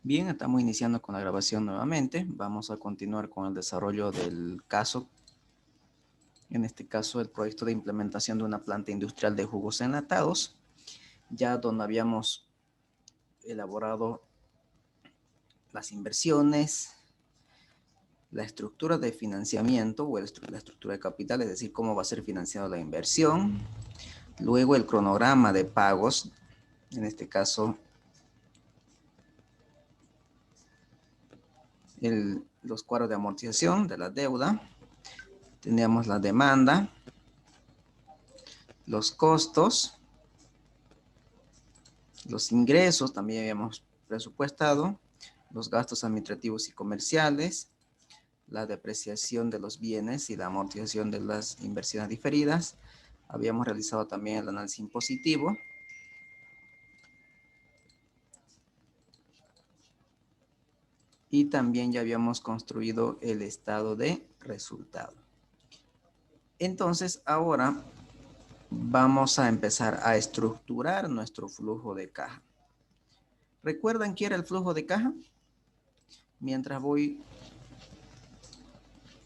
Bien, estamos iniciando con la grabación nuevamente. Vamos a continuar con el desarrollo del caso. En este caso, el proyecto de implementación de una planta industrial de jugos enlatados, ya donde habíamos elaborado las inversiones, la estructura de financiamiento o la estructura de capital, es decir, cómo va a ser financiada la inversión. Luego el cronograma de pagos, en este caso, los cuadros de amortización de la deuda. Teníamos la demanda, los costos, los ingresos también habíamos presupuestado, los gastos administrativos y comerciales, la depreciación de los bienes y la amortización de las inversiones diferidas. Habíamos realizado también el análisis impositivo. Y también ya habíamos construido el estado de resultado. Entonces, ahora vamos a empezar a estructurar nuestro flujo de caja. ¿Recuerdan qué era el flujo de caja? Mientras voy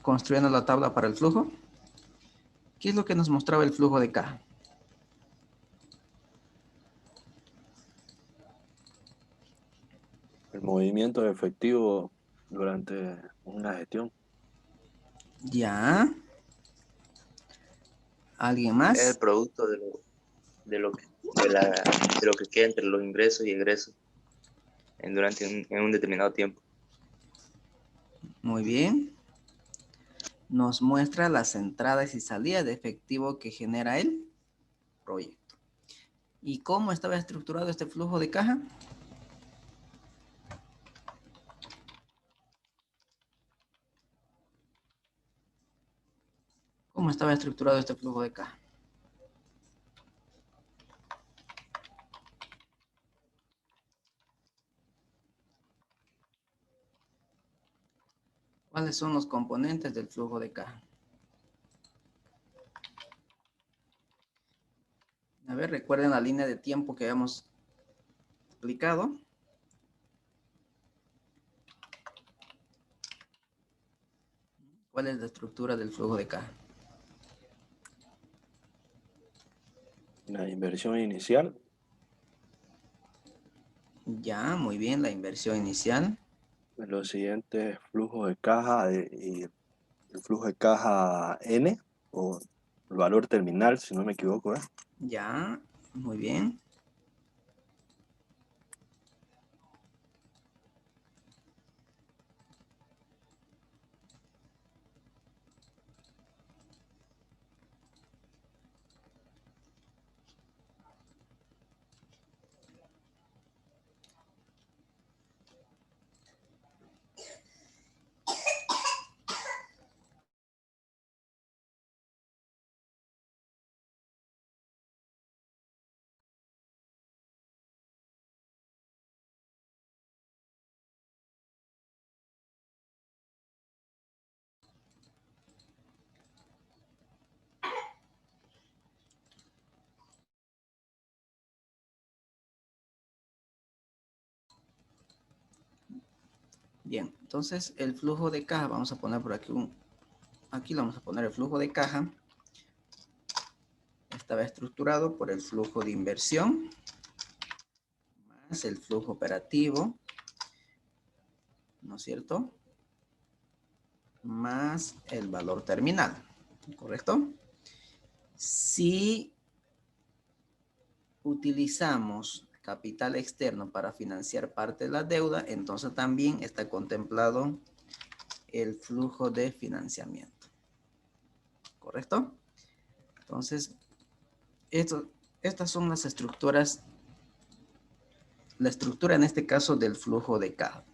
construyendo la tabla para el flujo, ¿qué es lo que nos mostraba el flujo de caja? El movimiento efectivo durante una gestión Ya. ¿Alguien Es el más? producto de lo que queda entre los ingresos y egresos en un determinado tiempo. Muy bien. Nos muestra las entradas y salidas de efectivo que genera el proyecto. ¿Y cómo estaba estructurado este flujo de caja? ¿Cómo estaba estructurado este flujo de caja? ¿Cuáles son los componentes del flujo de caja? A ver, recuerden la línea de tiempo que habíamos explicado. ¿Cuál es la estructura del flujo de caja? la inversión inicial, Ya, muy bien, la inversión inicial. los siguientes flujos de caja y el flujo de caja N o el valor terminal, si no me equivoco, ¿eh? Ya, muy bien. Bien, entonces el flujo de caja, vamos a poner por aquí aquí le vamos a poner el flujo de caja. Estaba estructurado por el flujo de inversión más el flujo operativo, ¿no es cierto? Más el valor terminal, ¿correcto? Si utilizamos capital externo para financiar parte de la deuda, entonces también está contemplado el flujo de financiamiento, ¿correcto? Entonces, estas son las estructuras, la estructura en este caso del flujo de caja.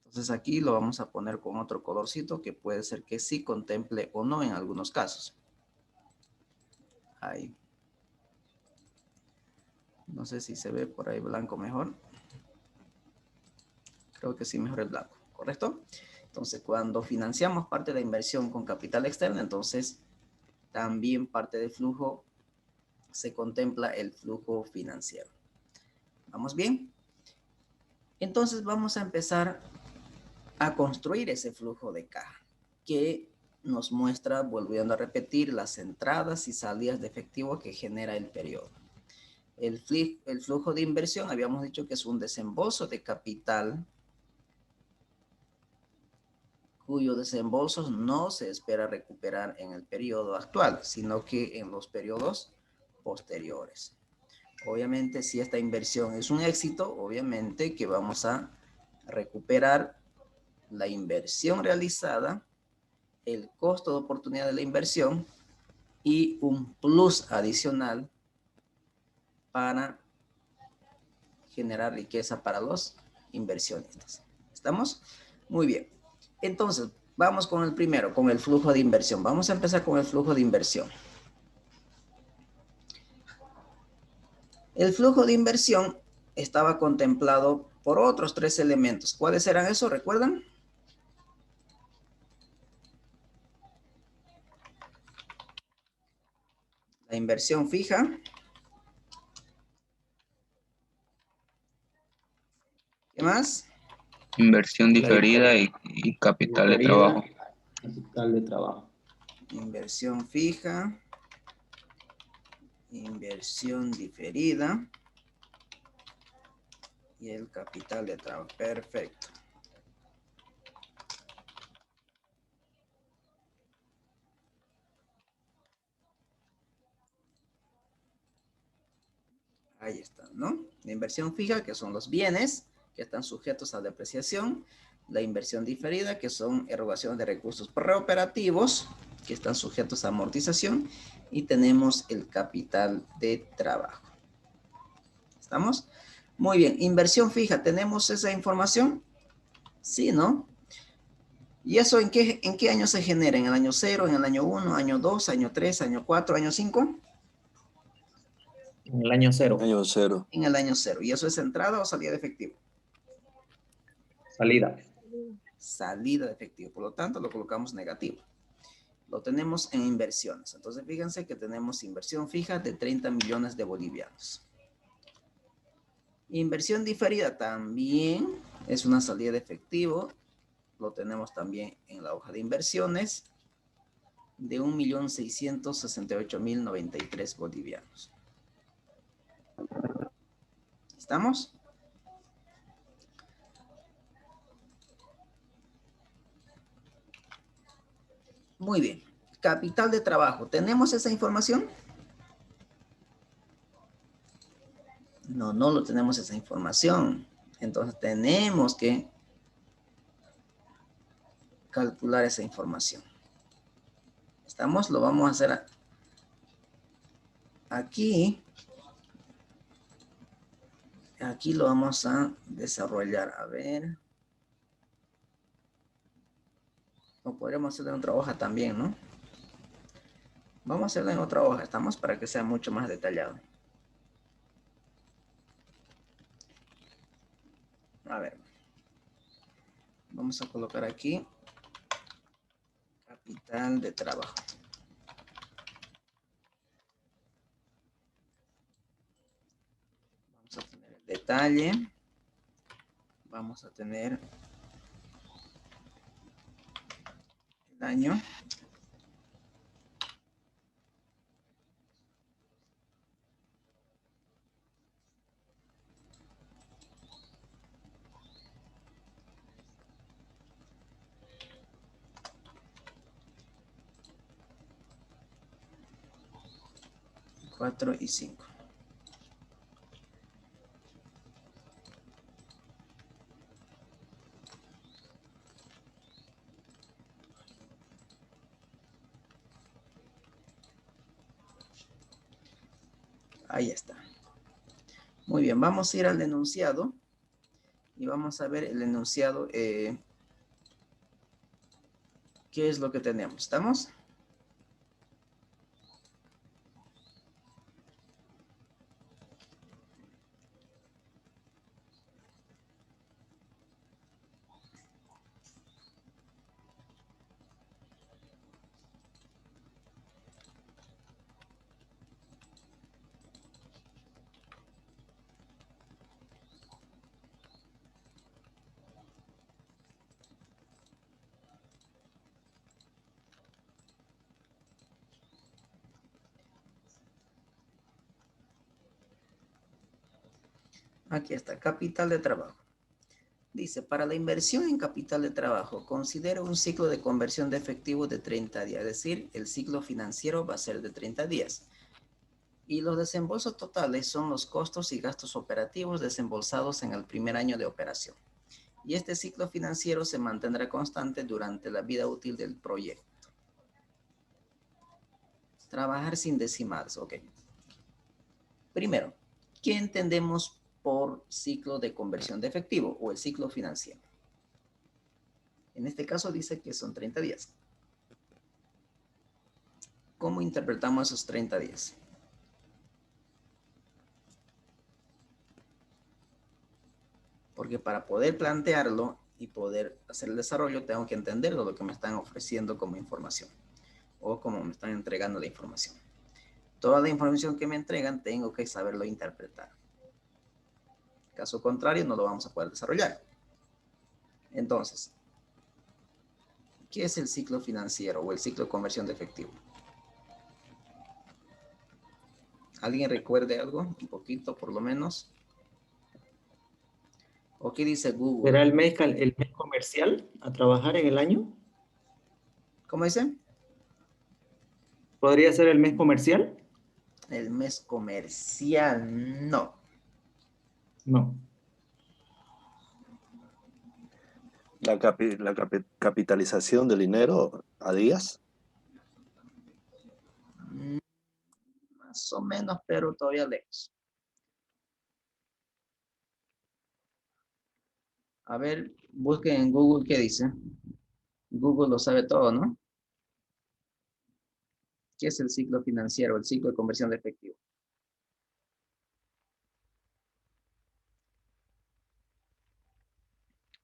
Entonces aquí lo vamos a poner con otro colorcito que puede ser que sí contemple o no en algunos casos. Ahí. No sé si se ve por ahí blanco mejor. Creo que sí, mejor el blanco, ¿correcto? Entonces, cuando financiamos parte de la inversión con capital externo, entonces también parte del flujo se contempla el flujo financiero. ¿Vamos bien? Entonces vamos a empezar a construir ese flujo de caja que nos muestra, volviendo a repetir, las entradas y salidas de efectivo que genera el periodo. El flujo de inversión, habíamos dicho que es un desembolso de capital cuyos desembolsos no se espera recuperar en el periodo actual, sino que en los periodos posteriores. Obviamente, si esta inversión es un éxito, obviamente que vamos a recuperar la inversión realizada, el costo de oportunidad de la inversión y un plus adicional para generar riqueza para los inversionistas. ¿Estamos? Muy bien. Entonces, vamos con el primero, con el flujo de inversión. Vamos a empezar con el flujo de inversión. El flujo de inversión estaba contemplado por otros 3 elementos. ¿Cuáles eran esos? ¿Recuerdan? La inversión fija. ¿Qué más? Inversión diferida y capital de trabajo. Capital de trabajo. Inversión fija. Inversión diferida. Y el capital de trabajo. Perfecto. Ahí está, ¿no? La inversión fija, que son los bienes que están sujetos a depreciación. La inversión diferida, que son erogaciones de recursos preoperativos, que están sujetos a amortización. Y tenemos el capital de trabajo. ¿Estamos? Muy bien. Inversión fija, ¿tenemos esa información? Sí, ¿no? ¿Y eso en qué año se genera? ¿En el año 0, en el año 1, año 2, año 3, año 4, año 5? En el año 0. Año 0. En el año 0. ¿Y eso es entrada o salida de efectivo? Salida. Salida de efectivo. Por lo tanto, lo colocamos negativo. Lo tenemos en inversiones. Entonces, fíjense que tenemos inversión fija de 30 millones de bolivianos. Inversión diferida también es una salida de efectivo. Lo tenemos también en la hoja de inversiones de 1.668.093 bolivianos. ¿Estamos? Muy bien. Capital de trabajo. ¿Tenemos esa información? No, no lo tenemos esa información. Entonces tenemos que calcular esa información. ¿Estamos? Lo vamos a hacer aquí. Aquí lo vamos a desarrollar. A ver. O podríamos hacerlo en otra hoja también, ¿no? Vamos a hacerlo en otra hoja. Estamos para que sea mucho más detallado. A ver. Vamos a colocar aquí. Capital de trabajo. Vamos a tener el detalle. Vamos a tener el año. Cuatro y 5. Ahí está. Muy bien, vamos a ir al enunciado y vamos a ver el enunciado. ¿Qué es lo que tenemos? ¿Estamos? Aquí está, capital de trabajo. Dice, para la inversión en capital de trabajo, considera un ciclo de conversión de efectivo de 30 días. Es decir, el ciclo financiero va a ser de 30 días. Y los desembolsos totales son los costos y gastos operativos desembolsados en el primer año de operación. Y este ciclo financiero se mantendrá constante durante la vida útil del proyecto. Trabajar sin decimales, ok. Primero, ¿qué entendemos por ciclo de conversión de efectivo o el ciclo financiero? En este caso dice que son 30 días. ¿Cómo interpretamos esos 30 días? Porque para poder plantearlo y poder hacer el desarrollo, tengo que entender lo que me están ofreciendo como información o como me están entregando la información. Toda la información que me entregan, tengo que saberlo interpretar. Caso contrario, no lo vamos a poder desarrollar. Entonces, ¿qué es el ciclo financiero o el ciclo de conversión de efectivo? ¿Alguien recuerde algo? Un poquito, por lo menos. ¿O qué dice Google? ¿Será el mes comercial a trabajar en el año? ¿Cómo dice? ¿Podría ser el mes comercial? El mes comercial, no. No. Capitalización del dinero a días. Más o menos, pero todavía lejos. A ver, busquen en Google qué dice. Google lo sabe todo, ¿no? ¿Qué es el ciclo financiero, el ciclo de conversión de efectivo?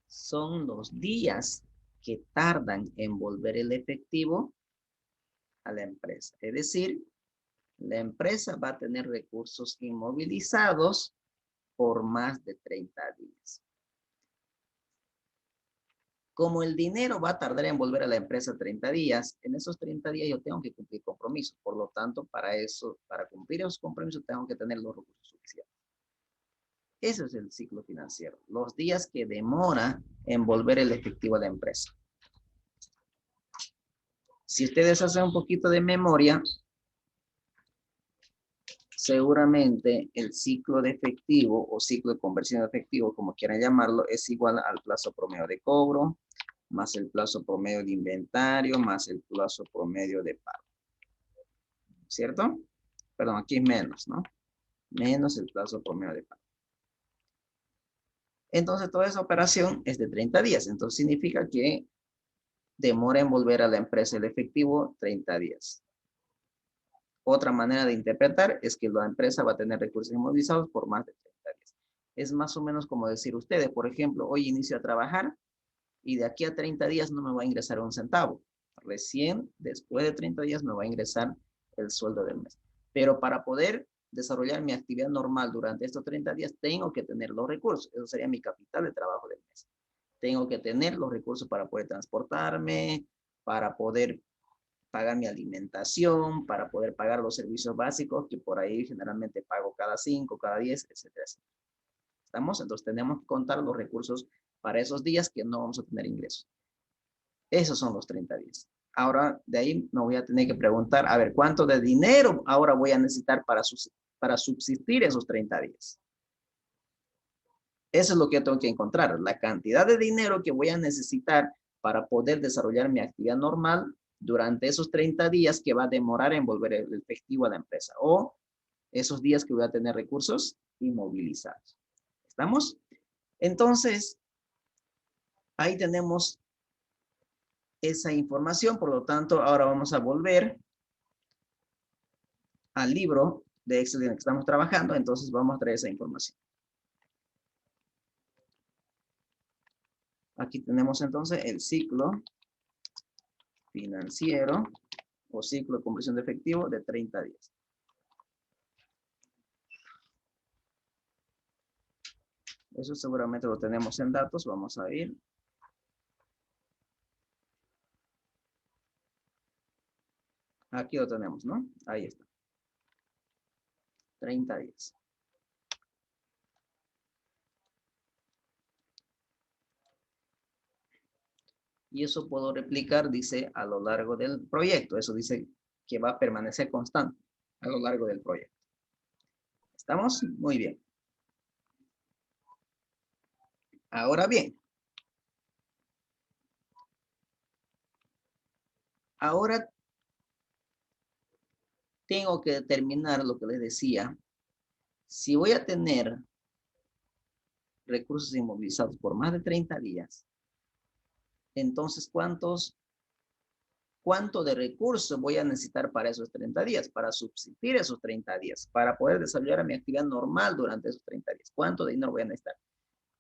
Son los días que tardan en volver el efectivo a la empresa. Es decir, la empresa va a tener recursos inmovilizados por más de 30 días. Como el dinero va a tardar en volver a la empresa 30 días, en esos 30 días yo tengo que cumplir compromisos. Por lo tanto, para cumplir esos compromisos, tengo que tener los recursos suficientes. Ese es el ciclo financiero. Los días que demora en volver el efectivo a la empresa. Si ustedes hacen un poquito de memoria, seguramente el ciclo de efectivo o ciclo de conversión de efectivo, como quieran llamarlo, es igual al plazo promedio de cobro, más el plazo promedio de inventario, más el plazo promedio de pago. ¿Cierto? Perdón, aquí es menos, ¿no? Menos el plazo promedio de pago. Entonces, toda esa operación es de 30 días. Entonces, significa que demora en volver a la empresa el efectivo 30 días. Otra manera de interpretar es que la empresa va a tener recursos inmovilizados por más de 30 días. Es más o menos como decir ustedes, por ejemplo, hoy inicio a trabajar y de aquí a 30 días no me va a ingresar un centavo. Recién, después de 30 días, me va a ingresar el sueldo del mes. Pero para poder desarrollar mi actividad normal durante estos 30 días, tengo que tener los recursos. Eso sería mi capital de trabajo del mes. Tengo que tener los recursos para poder transportarme, para poder pagar mi alimentación, para poder pagar los servicios básicos, que por ahí generalmente pago cada 5, cada 10, etcétera, etcétera. ¿Estamos? Entonces tenemos que contar los recursos para esos días que no vamos a tener ingresos. Esos son los 30 días. Ahora, de ahí me voy a tener que preguntar, a ver, ¿cuánto de dinero ahora voy a necesitar para subsistir esos 30 días? Eso es lo que yo tengo que encontrar, la cantidad de dinero que voy a necesitar para poder desarrollar mi actividad normal durante esos 30 días que va a demorar en volver el efectivo a la empresa o esos días que voy a tener recursos inmovilizados. ¿Estamos? Entonces, ahí tenemos esa información, por lo tanto, ahora vamos a volver al libro de Excel en el que estamos trabajando, entonces vamos a traer esa información. Aquí tenemos entonces el ciclo financiero o ciclo de conversión de efectivo de 30 días. Eso seguramente lo tenemos en datos, vamos a ir. Aquí lo tenemos, ¿no? Ahí está. 30 días. Y eso puedo replicar, dice, a lo largo del proyecto. Eso dice que va a permanecer constante a lo largo del proyecto. ¿Estamos? Muy bien. Ahora bien. Ahora tengo que determinar lo que les decía. Si voy a tener recursos inmovilizados por más de 30 días, entonces, ¿cuánto de recursos voy a necesitar para esos 30 días? Para subsistir esos 30 días, para poder desarrollar mi actividad normal durante esos 30 días. ¿Cuánto de dinero voy a necesitar?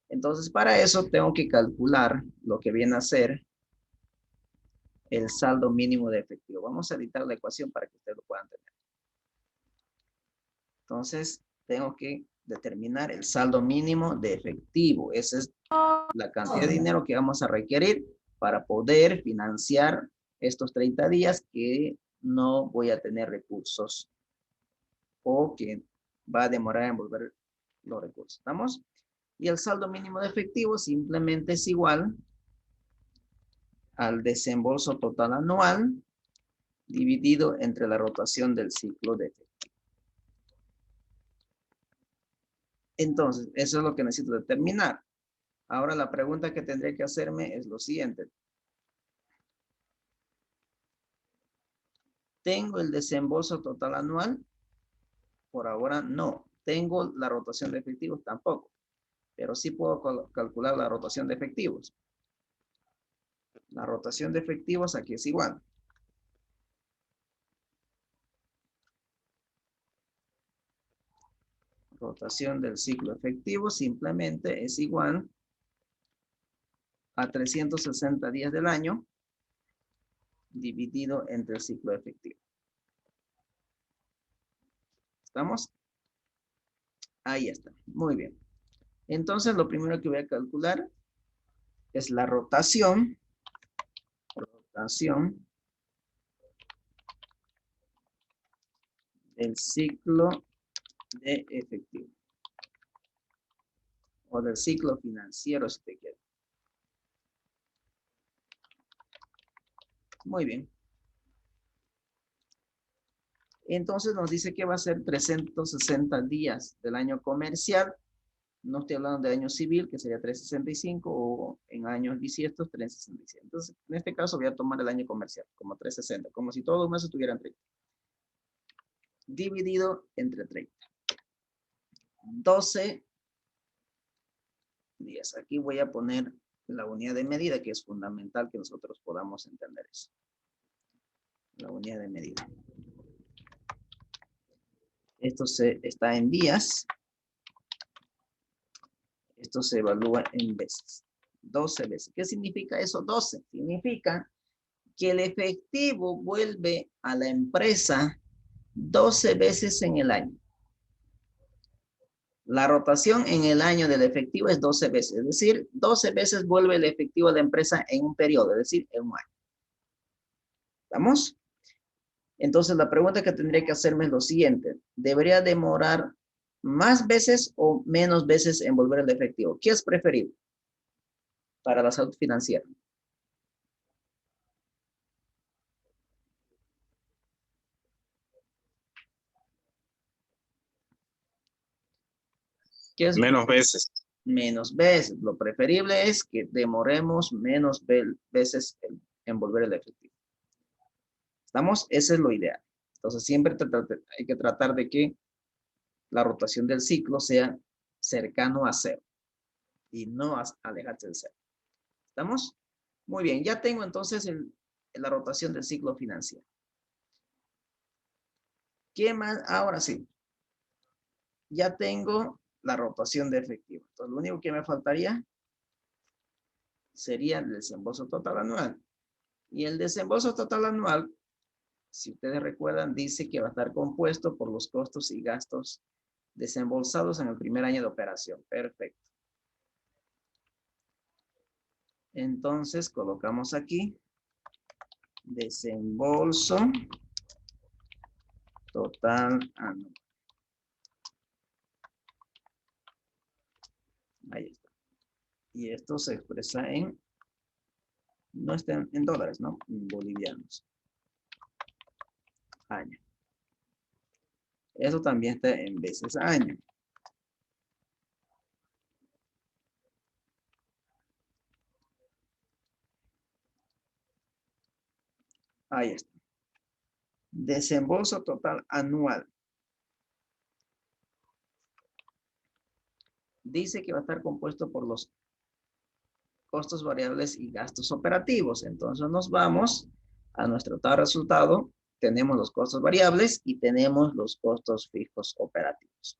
Entonces, para eso tengo que calcular lo que viene a ser el saldo mínimo de efectivo. Vamos a editar la ecuación para que ustedes lo puedan tener. Entonces, tengo que determinar el saldo mínimo de efectivo. Esa es la cantidad de dinero que vamos a requerir para poder financiar estos 30 días que no voy a tener recursos o que va a demorar en volver los recursos. ¿Estamos? Y el saldo mínimo de efectivo simplemente es igual al desembolso total anual dividido entre la rotación del ciclo de efectivo. Entonces, eso es lo que necesito determinar. Ahora la pregunta que tendré que hacerme es lo siguiente. ¿Tengo el desembolso total anual? Por ahora no. ¿Tengo la rotación de efectivos? Tampoco. Pero sí puedo calcular la rotación de efectivos. La rotación de efectivos aquí es igual. Rotación del ciclo efectivo simplemente es igual a 360 días del año dividido entre el ciclo efectivo. ¿Estamos? Ahí está. Muy bien. Entonces, lo primero que voy a calcular es la rotación del ciclo de efectivo. O del ciclo financiero, si te quiere. Muy bien. Entonces nos dice que va a ser 360 días del año comercial. No estoy hablando de año civil, que sería 365, o en años bisiestos, 365. Entonces, en este caso voy a tomar el año comercial, como 360, como si todos los meses tuvieran 30. Dividido entre 30. 12 días. Aquí voy a poner la unidad de medida, que es fundamental que nosotros podamos entender eso. La unidad de medida. Esto está en días. Esto se evalúa en veces. 12 veces. ¿Qué significa eso? 12. Significa que el efectivo vuelve a la empresa 12 veces en el año. La rotación en el año del efectivo es 12 veces. Es decir, 12 veces vuelve el efectivo a la empresa en un periodo, es decir, en un año. ¿Estamos? Entonces, la pregunta que tendría que hacerme es lo siguiente. ¿Debería demorar más veces o menos veces en volver el efectivo? ¿Qué es preferible para la salud financiera? ¿Qué es Menos veces. menos veces? Lo preferible es que demoremos menos veces en volver el efectivo. ¿Estamos? Ese es lo ideal. Entonces, siempre hay que tratar de que la rotación del ciclo sea cercano a cero y no alejarse del cero. ¿Estamos? Muy bien, ya tengo entonces la rotación del ciclo financiero. ¿Qué más? Ahora sí. Ya tengo la rotación de efectivo. Entonces, lo único que me faltaría sería el desembolso total anual. Y el desembolso total anual, si ustedes recuerdan, dice que va a estar compuesto por los costos y gastos desembolsados en el primer año de operación. Perfecto. Entonces, colocamos aquí desembolso total anual. Ahí está. Y esto se expresa en No está en dólares, ¿no? En bolivianos. Año. Eso también está en veces año. Ahí está. Desembolso total anual. Dice que va a estar compuesto por los costos variables y gastos operativos. Entonces nos vamos a nuestro tal resultado. Tenemos los costos variables y tenemos los costos fijos operativos.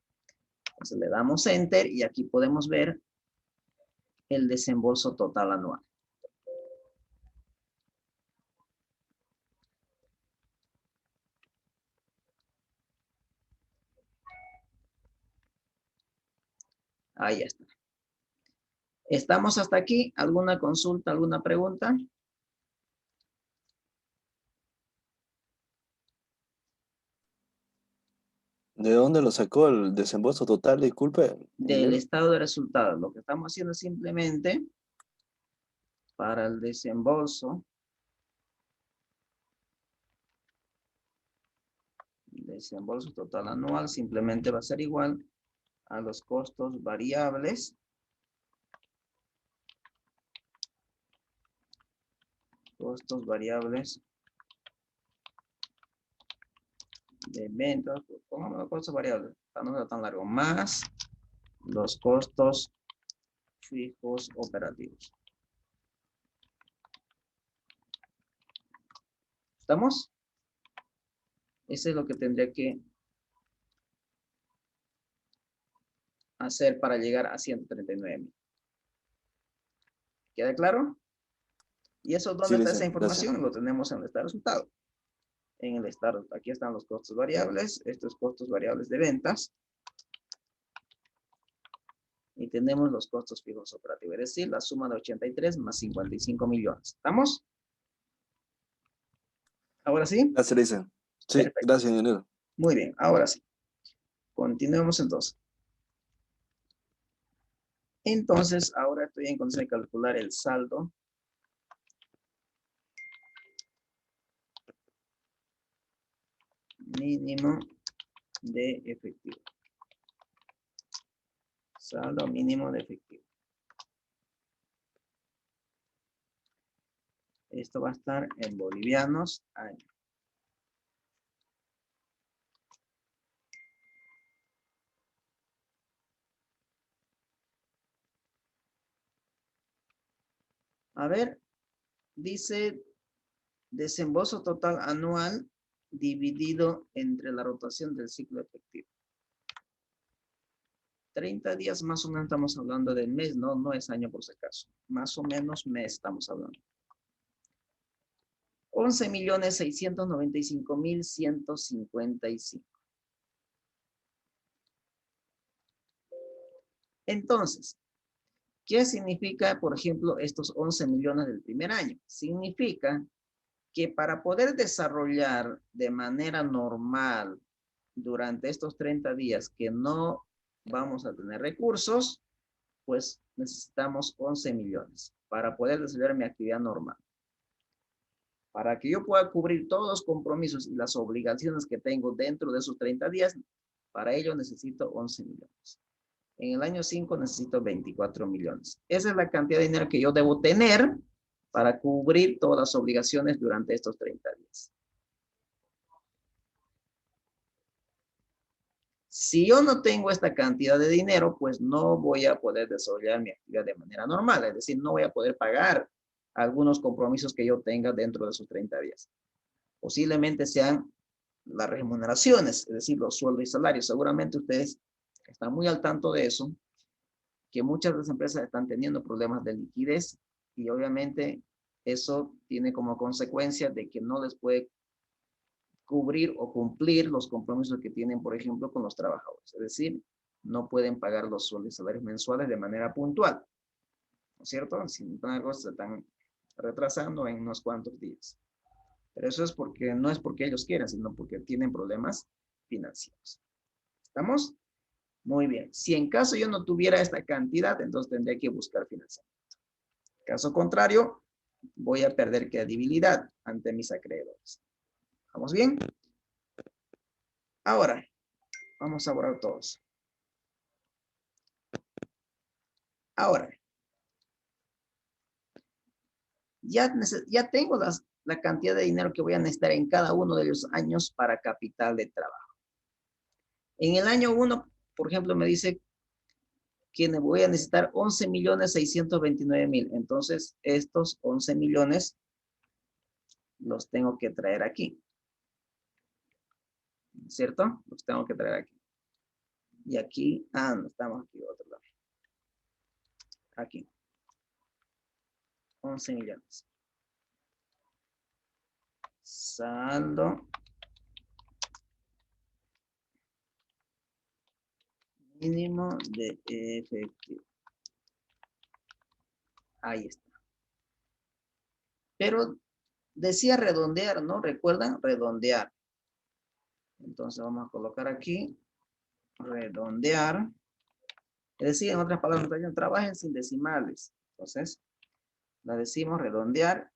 Entonces le damos Enter y aquí podemos ver el desembolso total anual. Ahí está. ¿Estamos hasta aquí? ¿Alguna consulta, alguna pregunta? ¿De dónde lo sacó el desembolso total? Disculpe. Del estado de resultados. Lo que estamos haciendo es simplemente para el desembolso total anual simplemente va a ser igual a los costos variables de ventas, pongamos los costos variables para no ser tan largo, más los costos fijos operativos. ¿Estamos? Eso es lo que tendría que hacer para llegar a 139,000. ¿Queda claro? ¿Y eso dónde está esa información? Gracias. Lo tenemos en el estado de resultado. En el estado, aquí están los costos variables, estos costos variables de ventas. Y tenemos los costos fijos operativos, es decir, la suma de 83 más 55 millones. ¿Estamos? ¿Ahora sí? Gracias, Lisa. Sí, perfecto. Gracias, ingeniero. Muy bien, ahora sí. Continuemos entonces. Entonces, ahora estoy en condición de calcular el saldo mínimo de efectivo. Saldo mínimo de efectivo. Esto va a estar en bolivianos año. A ver, dice desembolso total anual dividido entre la rotación del ciclo efectivo. 30 días más o menos estamos hablando del mes, no, no es año por si acaso. Más o menos mes estamos hablando. 11.695.155. Entonces, ¿qué significa, por ejemplo, estos 11 millones del primer año? Significa que para poder desarrollar de manera normal durante estos 30 días que no vamos a tener recursos, pues necesitamos 11 millones para poder desarrollar mi actividad normal. Para que yo pueda cubrir todos los compromisos y las obligaciones que tengo dentro de esos 30 días, para ello necesito 11 millones. En el año 5 necesito 24 millones. Esa es la cantidad de dinero que yo debo tener para cubrir todas las obligaciones durante estos 30 días. Si yo no tengo esta cantidad de dinero, pues no voy a poder desarrollar mi actividad de manera normal. Es decir, no voy a poder pagar algunos compromisos que yo tenga dentro de esos 30 días. Posiblemente sean las remuneraciones, es decir, los sueldos y salarios. Seguramente ustedes están muy al tanto de eso, que muchas de las empresas están teniendo problemas de liquidez y obviamente eso tiene como consecuencia de que no les puede cubrir o cumplir los compromisos que tienen, por ejemplo, con los trabajadores. Es decir, no pueden pagar los sueldos y salarios mensuales de manera puntual. ¿No es cierto? Sin embargo, se están retrasando en unos cuantos días. Pero eso es porque, no es porque ellos quieran, sino porque tienen problemas financieros. ¿Estamos? Muy bien. Si en caso yo no tuviera esta cantidad, entonces tendría que buscar financiamiento. Caso contrario, voy a perder credibilidad ante mis acreedores. ¿Vamos bien? Ahora, vamos a borrar todos. Ahora, ya tengo la cantidad de dinero que voy a necesitar en cada uno de los años para capital de trabajo. En el año 1, por ejemplo, me dice que voy a necesitar 11.629.000. Entonces, estos 11 millones los tengo que traer aquí. ¿Cierto? Los tengo que traer aquí. Y aquí, no estamos aquí, otro lado. Aquí. 11 millones. Saldo mínimo de efectivo. Ahí está. Pero decía redondear, ¿no? ¿Recuerdan? Redondear. Entonces vamos a colocar aquí redondear. Es decir, en otras palabras, trabajen sin decimales. Entonces, la decimos redondear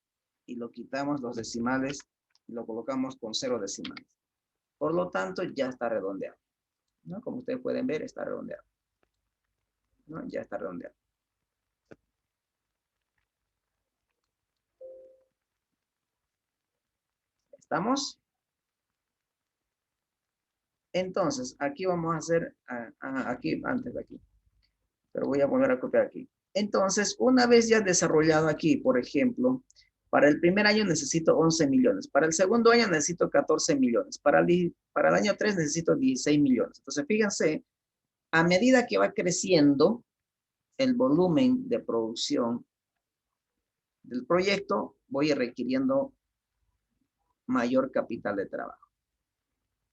y lo quitamos los decimales y lo colocamos con 0 decimales. Por lo tanto, ya está redondeado, ¿no? Como ustedes pueden ver, está redondeado, ¿no? Ya está redondeado. ¿Estamos? Entonces, aquí vamos a hacer, aquí, antes de aquí. Pero voy a volver a copiar aquí. Entonces, una vez ya desarrollado aquí, por ejemplo, para el primer año necesito 11 millones. Para el segundo año necesito 14 millones. Para el año 3 necesito 16 millones. Entonces, fíjense, a medida que va creciendo el volumen de producción del proyecto, voy requiriendo mayor capital de trabajo.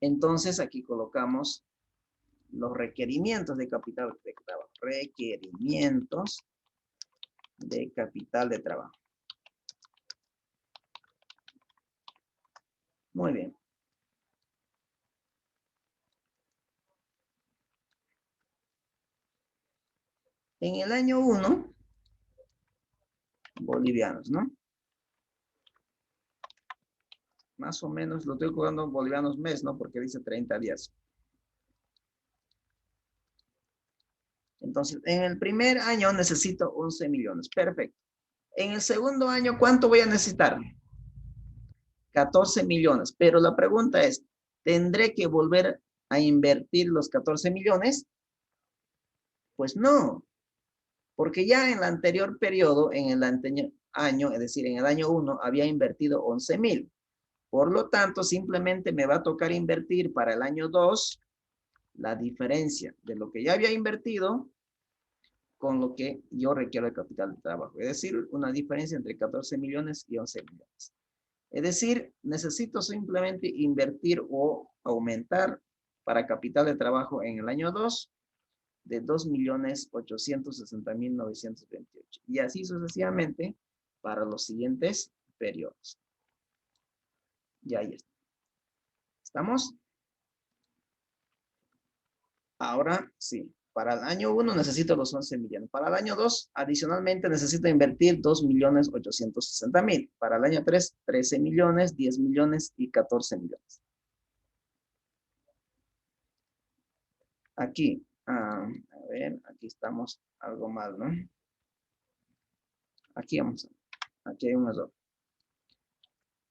Entonces, aquí colocamos los requerimientos de capital de trabajo. Requerimientos de capital de trabajo. Muy bien. En el año 1, bolivianos, ¿no? Más o menos lo estoy cobrando en bolivianos mes, ¿no? Porque dice 30 días. Entonces, en el primer año necesito 11 millones. Perfecto. En el segundo año, ¿cuánto voy a necesitar? 14 millones. Pero la pregunta es, ¿tendré que volver a invertir los 14 millones? Pues no. Porque ya en el anterior periodo, en el anterior año, es decir, en el año 1, había invertido 11,000. Por lo tanto, simplemente me va a tocar invertir para el año 2 la diferencia de lo que ya había invertido con lo que yo requiero de capital de trabajo. Es decir, una diferencia entre 14 millones y 11 millones. Es decir, necesito simplemente invertir o aumentar para capital de trabajo en el año 2 de 2.860.928. Y así sucesivamente para los siguientes periodos. Y ahí está. ¿Estamos? Ahora sí. Para el año 1 necesito los 11 millones. Para el año 2, adicionalmente necesito invertir 2.860.000. Para el año 3, 13 millones, 10 millones y 14 millones. Aquí, a ver, aquí estamos algo mal, ¿no? Aquí vamos. Aquí hay un error.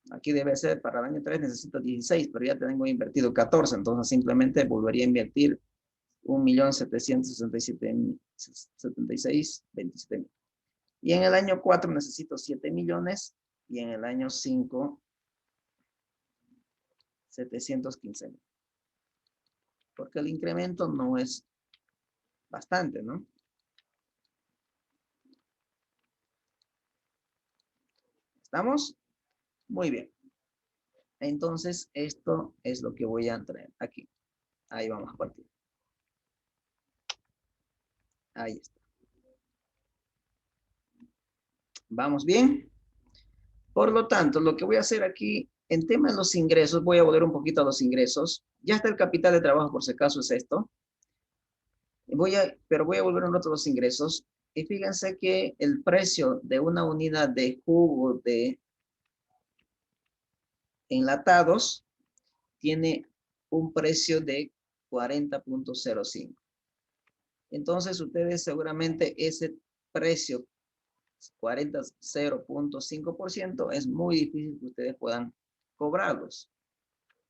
Aquí debe ser, para el año 3 necesito 16, pero ya tengo invertido 14, entonces simplemente volvería a invertir 1.776.27.000. Y en el año 4 necesito 7 millones y en el año 5, 715.000. Porque el incremento no es bastante, ¿no? ¿Estamos? Muy bien. Entonces, esto es lo que voy a traer aquí. Ahí vamos a partir. Ahí está. ¿Vamos bien? Por lo tanto, lo que voy a hacer aquí, en tema de los ingresos, voy a volver un poquito a los ingresos. Ya está el capital de trabajo, por si acaso es esto. Pero voy a volver un rato a los ingresos. Y fíjense que el precio de una unidad de jugo de enlatados tiene un precio de 40.05. Entonces ustedes seguramente ese precio 0.5% es muy difícil que ustedes puedan cobrarlos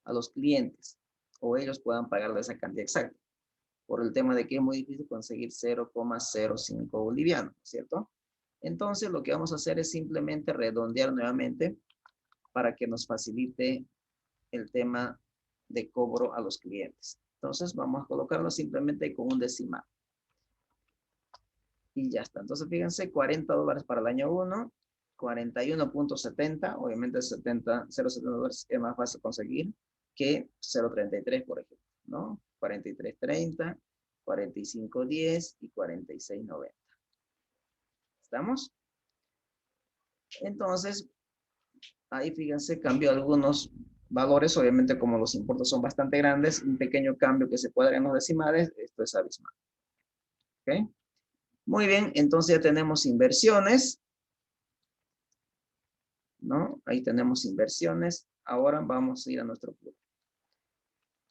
a los clientes o ellos puedan pagarle esa cantidad exacta por el tema de que es muy difícil conseguir 0.05 bolivianos, ¿cierto? Entonces lo que vamos a hacer es simplemente redondear nuevamente para que nos facilite el tema de cobro a los clientes. Entonces vamos a colocarlo simplemente con un decimal. Y ya está. Entonces fíjense, $40 para el año 1, 41.70, obviamente 0.70 dólares es más fácil conseguir que 0.33, por ejemplo, ¿no? 43.30, 45.10 y 46.90. ¿Estamos? Entonces, ahí fíjense, cambió algunos valores, obviamente como los importes son bastante grandes, un pequeño cambio que se puede dar en los decimales, esto es abismal. ¿Ok? Muy bien, entonces ya tenemos inversiones, ¿no? Ahí tenemos inversiones. Ahora vamos a ir a nuestro flujo.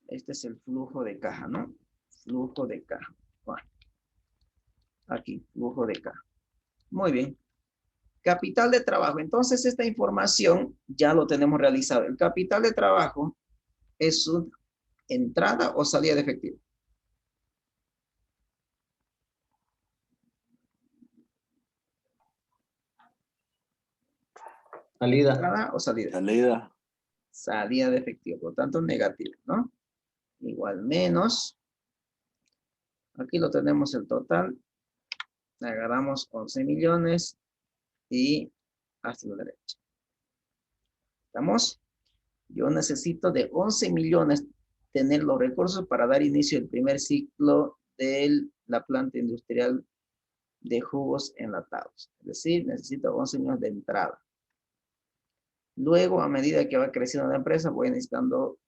Este es el flujo de caja, ¿no? Flujo de caja. Bueno, aquí, flujo de caja. Muy bien. Capital de trabajo. Entonces, esta información ya lo tenemos realizado. El capital de trabajo es una entrada o salida de efectivo. Salida. ¿Entrada o salida? Salida. Salida de efectivo. Por lo tanto, negativo, ¿no? Igual menos. Aquí lo tenemos el total. Agarramos 11 millones y hasta la derecha. ¿Estamos? Yo necesito de 11 millones tener los recursos para dar inicio al primer ciclo de la planta industrial de jugos enlatados. Es decir, necesito 11 millones de entrada. Luego, a medida que va creciendo la empresa, voy necesitando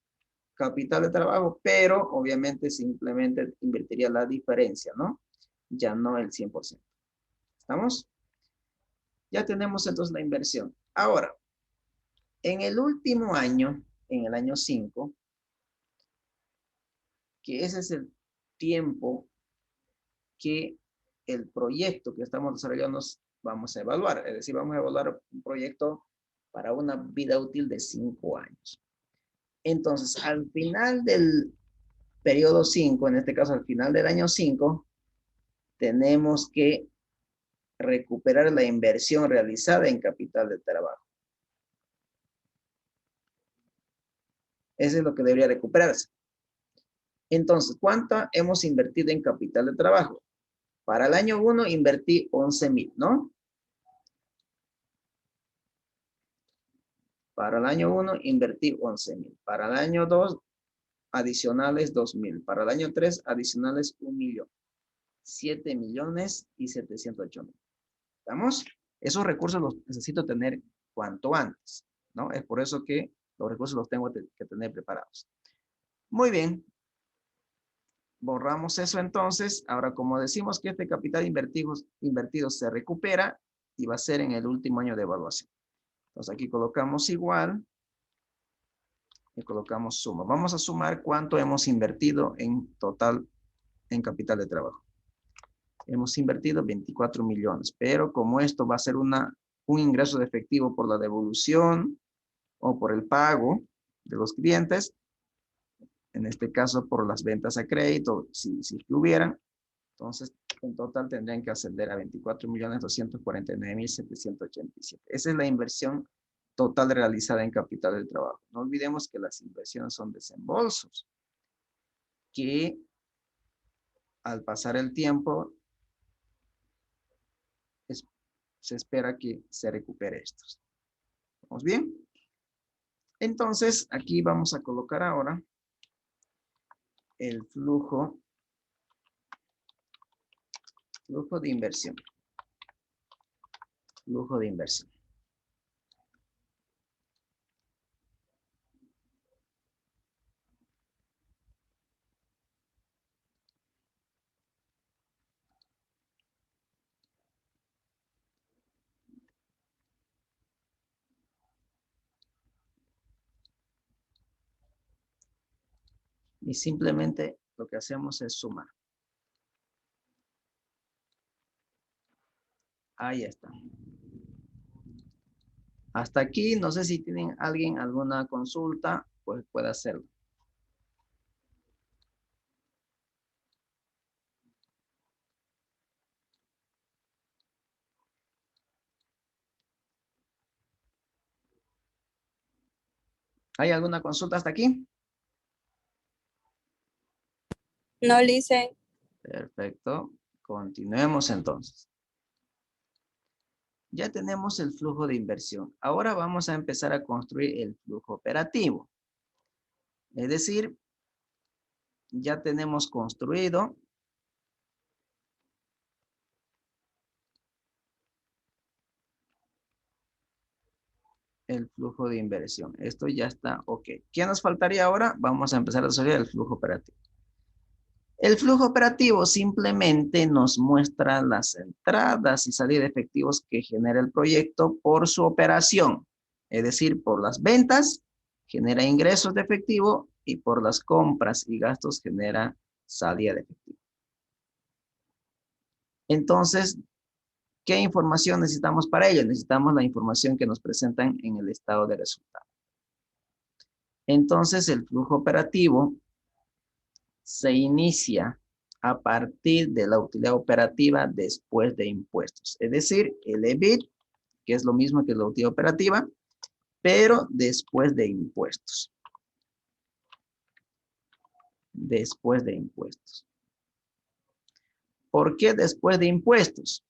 capital de trabajo, pero obviamente simplemente invertiría la diferencia, ¿no? Ya no el 100%. ¿Estamos? Ya tenemos entonces la inversión. Ahora, en el último año, en el año 5, que ese es el tiempo que el proyecto que estamos desarrollando vamos a evaluar. Es decir, vamos a evaluar un proyecto para una vida útil de 5 años. Entonces, al final del periodo 5, en este caso al final del año 5, tenemos que recuperar la inversión realizada en capital de trabajo. Eso es lo que debería recuperarse. Entonces, ¿cuánto hemos invertido en capital de trabajo? Para el año 1 invertí 11,000, ¿no? Para el año 1 invertí 11,000. Para el año 2 adicionales 2,000. Para el año 3 adicionales 1,000,000. 7,708,000. ¿Estamos? Esos recursos los necesito tener cuanto antes, ¿no? Es por eso que los recursos los tengo que tener preparados. Muy bien. Borramos eso entonces. Ahora, como decimos que este capital invertido se recupera y va a ser en el último año de evaluación. Entonces aquí colocamos igual y colocamos suma. Vamos a sumar cuánto hemos invertido en total en capital de trabajo. Hemos invertido 24 millones, pero como esto va a ser un ingreso de efectivo por la devolución o por el pago de los clientes, en este caso por las ventas a crédito, si hubieran, entonces en total tendrían que ascender a 24.249.787. Esa es la inversión total realizada en capital del trabajo. No olvidemos que las inversiones son desembolsos, que al pasar el tiempo se espera que se recupere estos. ¿Vamos bien? Entonces, aquí vamos a colocar ahora el flujo de inversión. Flujo de inversión. Y simplemente lo que hacemos es sumar. Ahí está. Hasta aquí, no sé si tienen alguien alguna consulta, pues puede hacerlo. ¿Hay alguna consulta hasta aquí? No, Lice. Perfecto. Continuemos entonces. Ya tenemos el flujo de inversión. Ahora vamos a empezar a construir el flujo operativo. Es decir, ya tenemos construido el flujo de inversión. Esto ya está ok. ¿Qué nos faltaría ahora? Vamos a empezar a desarrollar el flujo operativo. El flujo operativo simplemente nos muestra las entradas y salidas de efectivos que genera el proyecto por su operación. Es decir, por las ventas genera ingresos de efectivo y por las compras y gastos genera salida de efectivo. Entonces, ¿qué información necesitamos para ello? Necesitamos la información que nos presentan en el estado de resultados. Entonces, el flujo operativo se inicia a partir de la utilidad operativa después de impuestos. Es decir, el EBIT, que es lo mismo que la utilidad operativa, pero después de impuestos. Después de impuestos. ¿Por qué después de impuestos?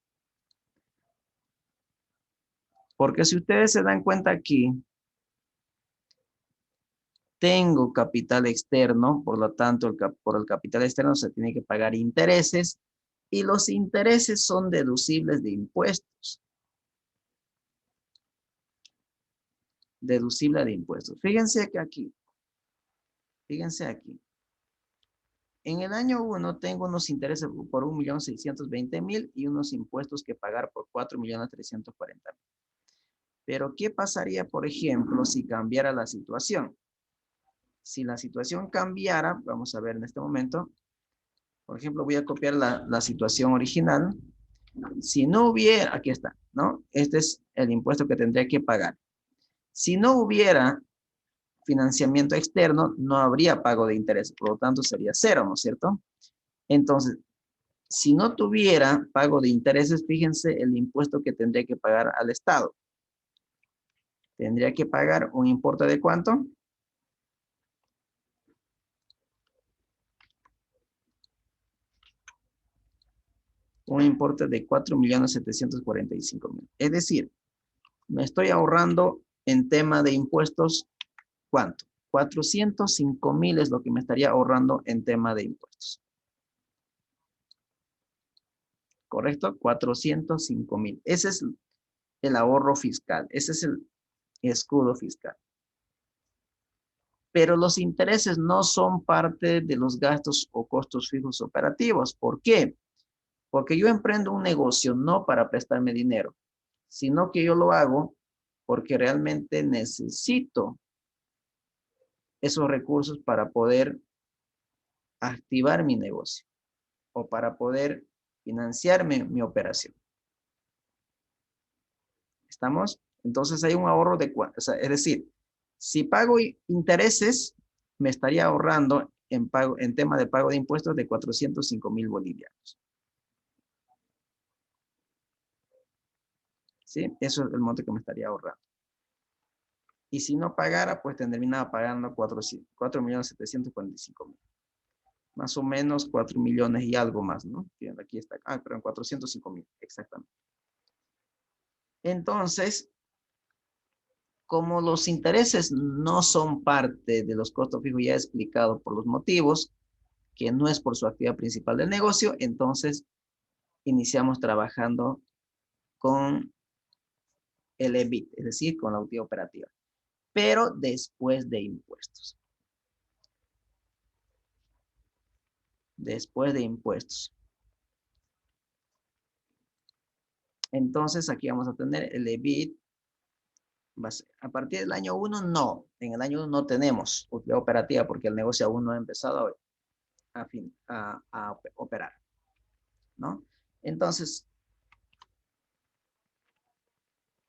Porque si ustedes se dan cuenta aquí, tengo capital externo, por lo tanto, por el capital externo se tiene que pagar intereses y los intereses son deducibles de impuestos. Deducible de impuestos. Fíjense que aquí, fíjense aquí. En el año 1 tengo unos intereses por 1.620.000 y unos impuestos que pagar por 4.340.000. Pero ¿qué pasaría, por ejemplo, si cambiara la situación? Si la situación cambiara, vamos a ver en este momento, por ejemplo, voy a copiar la situación original. Si no hubiera, aquí está, ¿no? Este es el impuesto que tendría que pagar. Si no hubiera financiamiento externo, no habría pago de interés, por lo tanto sería cero, ¿no es cierto? Entonces, si no tuviera pago de intereses, fíjense el impuesto que tendría que pagar al Estado. Tendría que pagar un importe de ¿cuánto? Un importe de 4.745.000. Es decir, me estoy ahorrando en tema de impuestos, ¿cuánto? 405.000 es lo que me estaría ahorrando en tema de impuestos. ¿Correcto? 405.000. Ese es el ahorro fiscal. Ese es el escudo fiscal. Pero los intereses no son parte de los gastos o costos fijos operativos. ¿Por qué? Porque yo emprendo un negocio no para prestarme dinero, sino que yo lo hago porque realmente necesito esos recursos para poder activar mi negocio o para poder financiar mi operación. ¿Estamos? Entonces hay un ahorro de, o sea, es decir, si pago intereses, me estaría ahorrando en tema de pago de impuestos de 405.000 bolivianos. ¿Sí? Eso es el monto que me estaría ahorrando. Y si no pagara, pues terminaba pagando 4.745.000. Más o menos 4 millones y algo más, ¿no? Aquí está. Perdón, 405.000, exactamente. Entonces, como los intereses no son parte de los costos fijos ya explicado por los motivos, que no es por su actividad principal del negocio, entonces iniciamos trabajando con el EBIT, es decir, con la utilidad operativa, pero después de impuestos. Después de impuestos. Entonces aquí vamos a tener el EBIT A partir del año 1, no. En el año 1 no tenemos utilidad operativa porque el negocio aún no ha empezado a operar, ¿no? Entonces,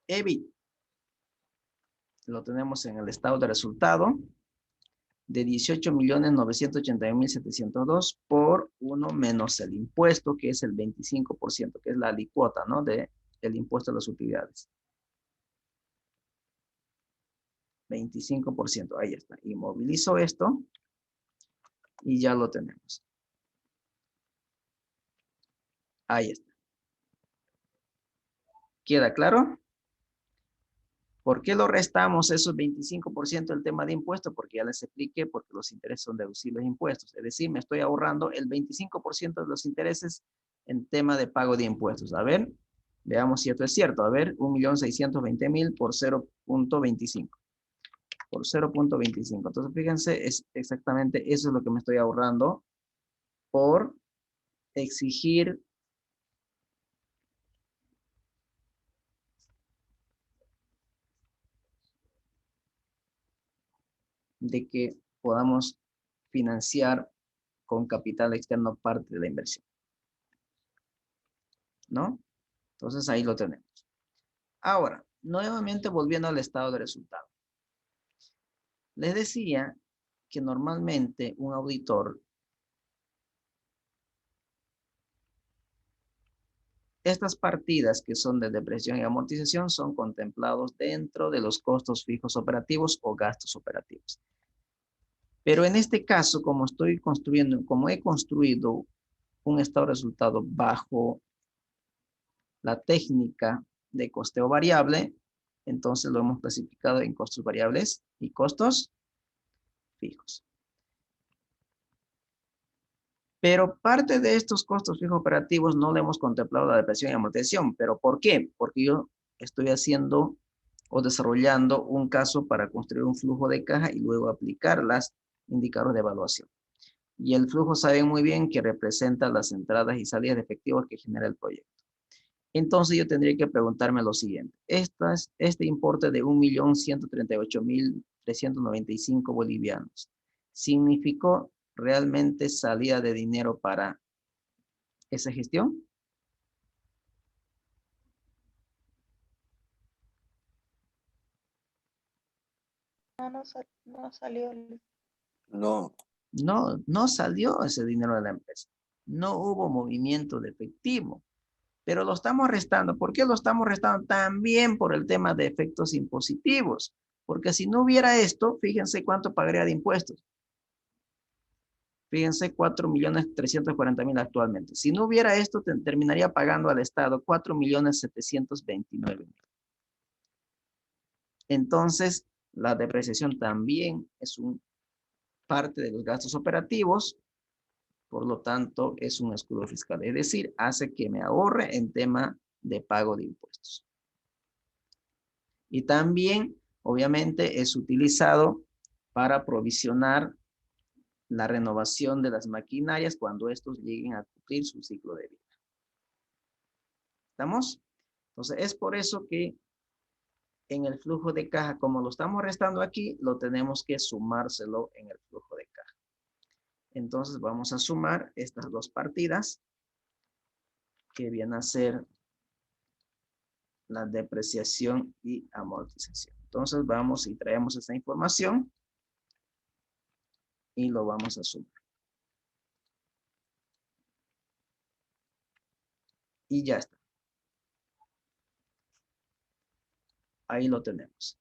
EBIT lo tenemos en el estado de resultado de 18.981.702 por 1 menos el impuesto, que es el 25%, que es la alícuota, ¿no? Del impuesto a las utilidades. 25%, ahí está. Inmovilizo esto y ya lo tenemos. Ahí está. ¿Queda claro? ¿Por qué lo restamos esos 25% del tema de impuestos? Porque ya les expliqué, porque los intereses son deducibles de impuestos. Es decir, me estoy ahorrando el 25% de los intereses en tema de pago de impuestos. A ver, veamos si esto es cierto. A ver, 1.620.000 por 0.25. Por 0.25. Entonces, fíjense, es exactamente eso es lo que me estoy ahorrando por exigir de que podamos financiar con capital externo parte de la inversión, ¿no? Entonces ahí lo tenemos. Ahora, nuevamente volviendo al estado de resultado. Les decía que normalmente un auditor, estas partidas que son de depreciación y amortización son contemplados dentro de los costos fijos operativos o gastos operativos. Pero en este caso, como he construido un estado de resultado bajo la técnica de costeo variable, entonces lo hemos clasificado en costos variables y costos fijos. Pero parte de estos costos fijos operativos no le hemos contemplado la depreciación y amortización. ¿Pero por qué? Porque yo estoy haciendo o desarrollando un caso para construir un flujo de caja y luego aplicar los indicadores de evaluación. Y el flujo saben muy bien que representa las entradas y salidas de efectivo que genera el proyecto. Entonces yo tendría que preguntarme lo siguiente. Este importe de 1.138.395 bolivianos, ¿significó realmente salida de dinero para esa gestión? No salió. No, No salió ese dinero de la empresa. No hubo movimiento de efectivo. Pero lo estamos restando. ¿Por qué lo estamos restando? También por el tema de efectos impositivos. Porque si no hubiera esto, fíjense cuánto pagaría de impuestos. Fíjense, 4.340.000 actualmente. Si no hubiera esto, terminaría pagando al Estado 4.729.000. Entonces, la depreciación también es parte de los gastos operativos. Por lo tanto, es un escudo fiscal. Es decir, hace que me ahorre en tema de pago de impuestos. Y también, obviamente, es utilizado para provisionar la renovación de las maquinarias cuando estos lleguen a cumplir su ciclo de vida. ¿Estamos? Entonces, es por eso que en el flujo de caja, como lo estamos restando aquí, lo tenemos que sumárselo en el flujo de caja. Entonces, vamos a sumar estas dos partidas que vienen a ser la depreciación y amortización. Entonces, vamos y traemos esta información y lo vamos a sumar. Y ya está. Ahí lo tenemos.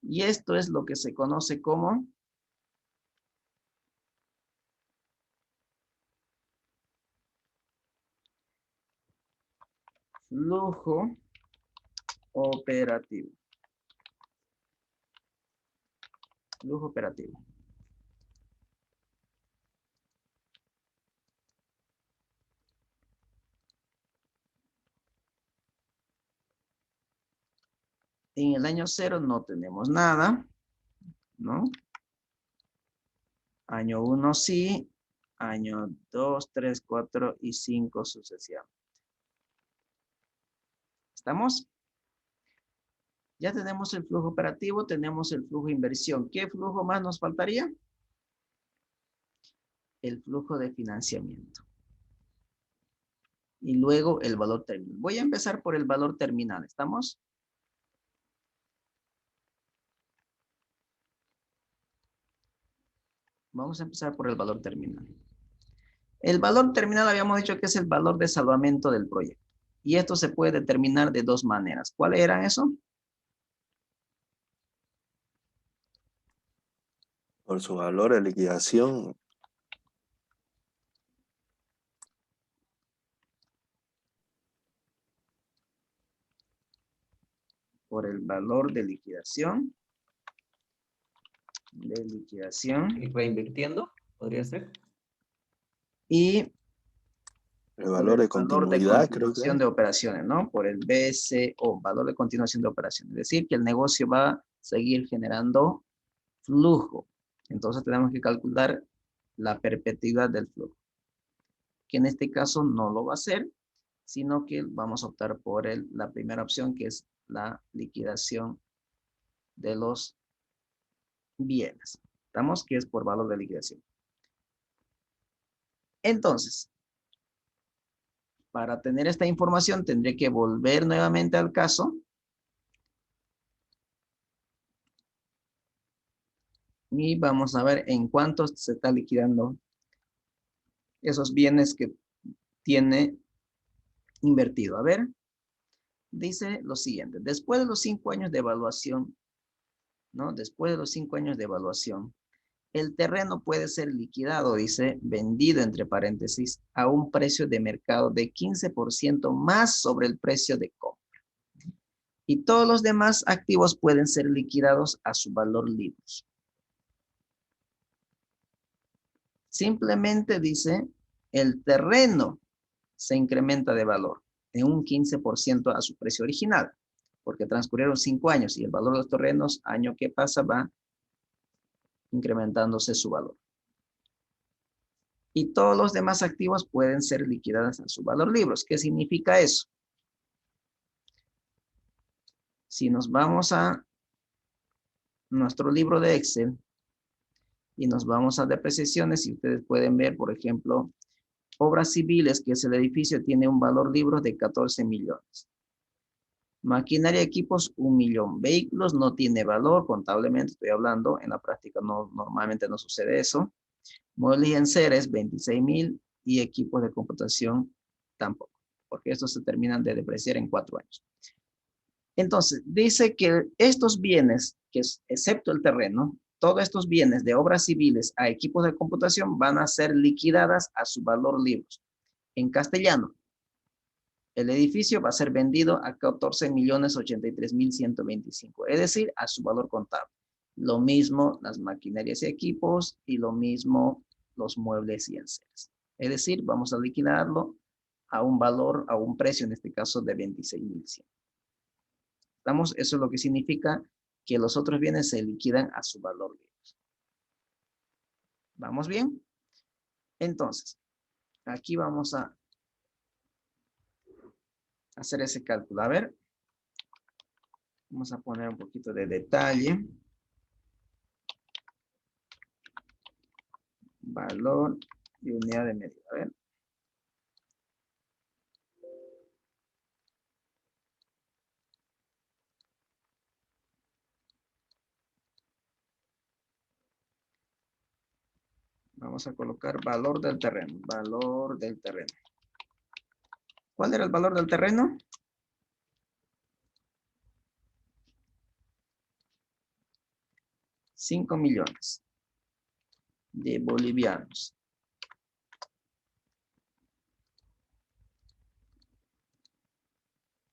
Y esto es lo que se conoce como flujo operativo. Flujo operativo. En el año 0 no tenemos nada, ¿no? Año 1 sí, año 2, 3, 4 y 5 sucesivamente. ¿Estamos? Ya tenemos el flujo operativo, tenemos el flujo de inversión. ¿Qué flujo más nos faltaría? El flujo de financiamiento. Y luego el valor terminal. Voy a empezar por el valor terminal. ¿Estamos? Vamos a empezar por el valor terminal. El valor terminal habíamos dicho que es el valor de salvamento del proyecto. Y esto se puede determinar de dos maneras. ¿Cuáles eran eso? Por su valor de liquidación. Por el valor de liquidación. Y reinvirtiendo, podría ser. Y El valor de continuidad, creo que continuación de operaciones, ¿no? Por el BCO, valor de continuación de operaciones. Es decir, que el negocio va a seguir generando flujo. Entonces tenemos que calcular la perpetuidad del flujo. Que en este caso no lo va a hacer, sino que vamos a optar por la primera opción, que es la liquidación de los bienes. ¿Estamos? Que es por valor de liquidación. Entonces, para tener esta información tendré que volver nuevamente al caso. Y vamos a ver en cuánto se está liquidando esos bienes que tiene invertido. A ver, dice lo siguiente. Después de los 5 años de evaluación, ¿no? Después de los 5 años de evaluación, el terreno puede ser liquidado, dice, vendido entre paréntesis, a un precio de mercado de 15% más sobre el precio de compra. Y todos los demás activos pueden ser liquidados a su valor libre. Simplemente dice, el terreno se incrementa de valor en un 15% a su precio original, porque transcurrieron 5 años y el valor de los terrenos, año que pasa, va incrementándose su valor. Y todos los demás activos pueden ser liquidados a su valor libre. ¿Qué significa eso? Si nos vamos a nuestro libro de Excel y nos vamos a depreciaciones, y ustedes pueden ver, por ejemplo, obras civiles, que es el edificio, tiene un valor libre de 14 millones. Maquinaria y equipos, 1 millón. Vehículos no tiene valor, contablemente estoy hablando, en la práctica no, normalmente no sucede eso. Muebles y enseres, 26,000, y equipos de computación tampoco, porque estos se terminan de depreciar en 4 años. Entonces, dice que estos bienes, que es, excepto el terreno, todos estos bienes de obras civiles a equipos de computación van a ser liquidadas a su valor libre. En castellano, el edificio va a ser vendido a 14,083,125, es decir, a su valor contable. Lo mismo las maquinarias y equipos, y lo mismo los muebles y enseres. Es decir, vamos a liquidarlo a un valor, a un precio, en este caso de 26,100. ¿Estamos? Eso es lo que significa que los otros bienes se liquidan a su valor libre. ¿Vamos bien? Entonces, aquí vamos a hacer ese cálculo. A ver, vamos a poner un poquito de detalle. Valor y unidad de medida. A ver. Vamos a colocar valor del terreno. Valor del terreno. ¿Cuál era el valor del terreno? $5 millones de bolivianos.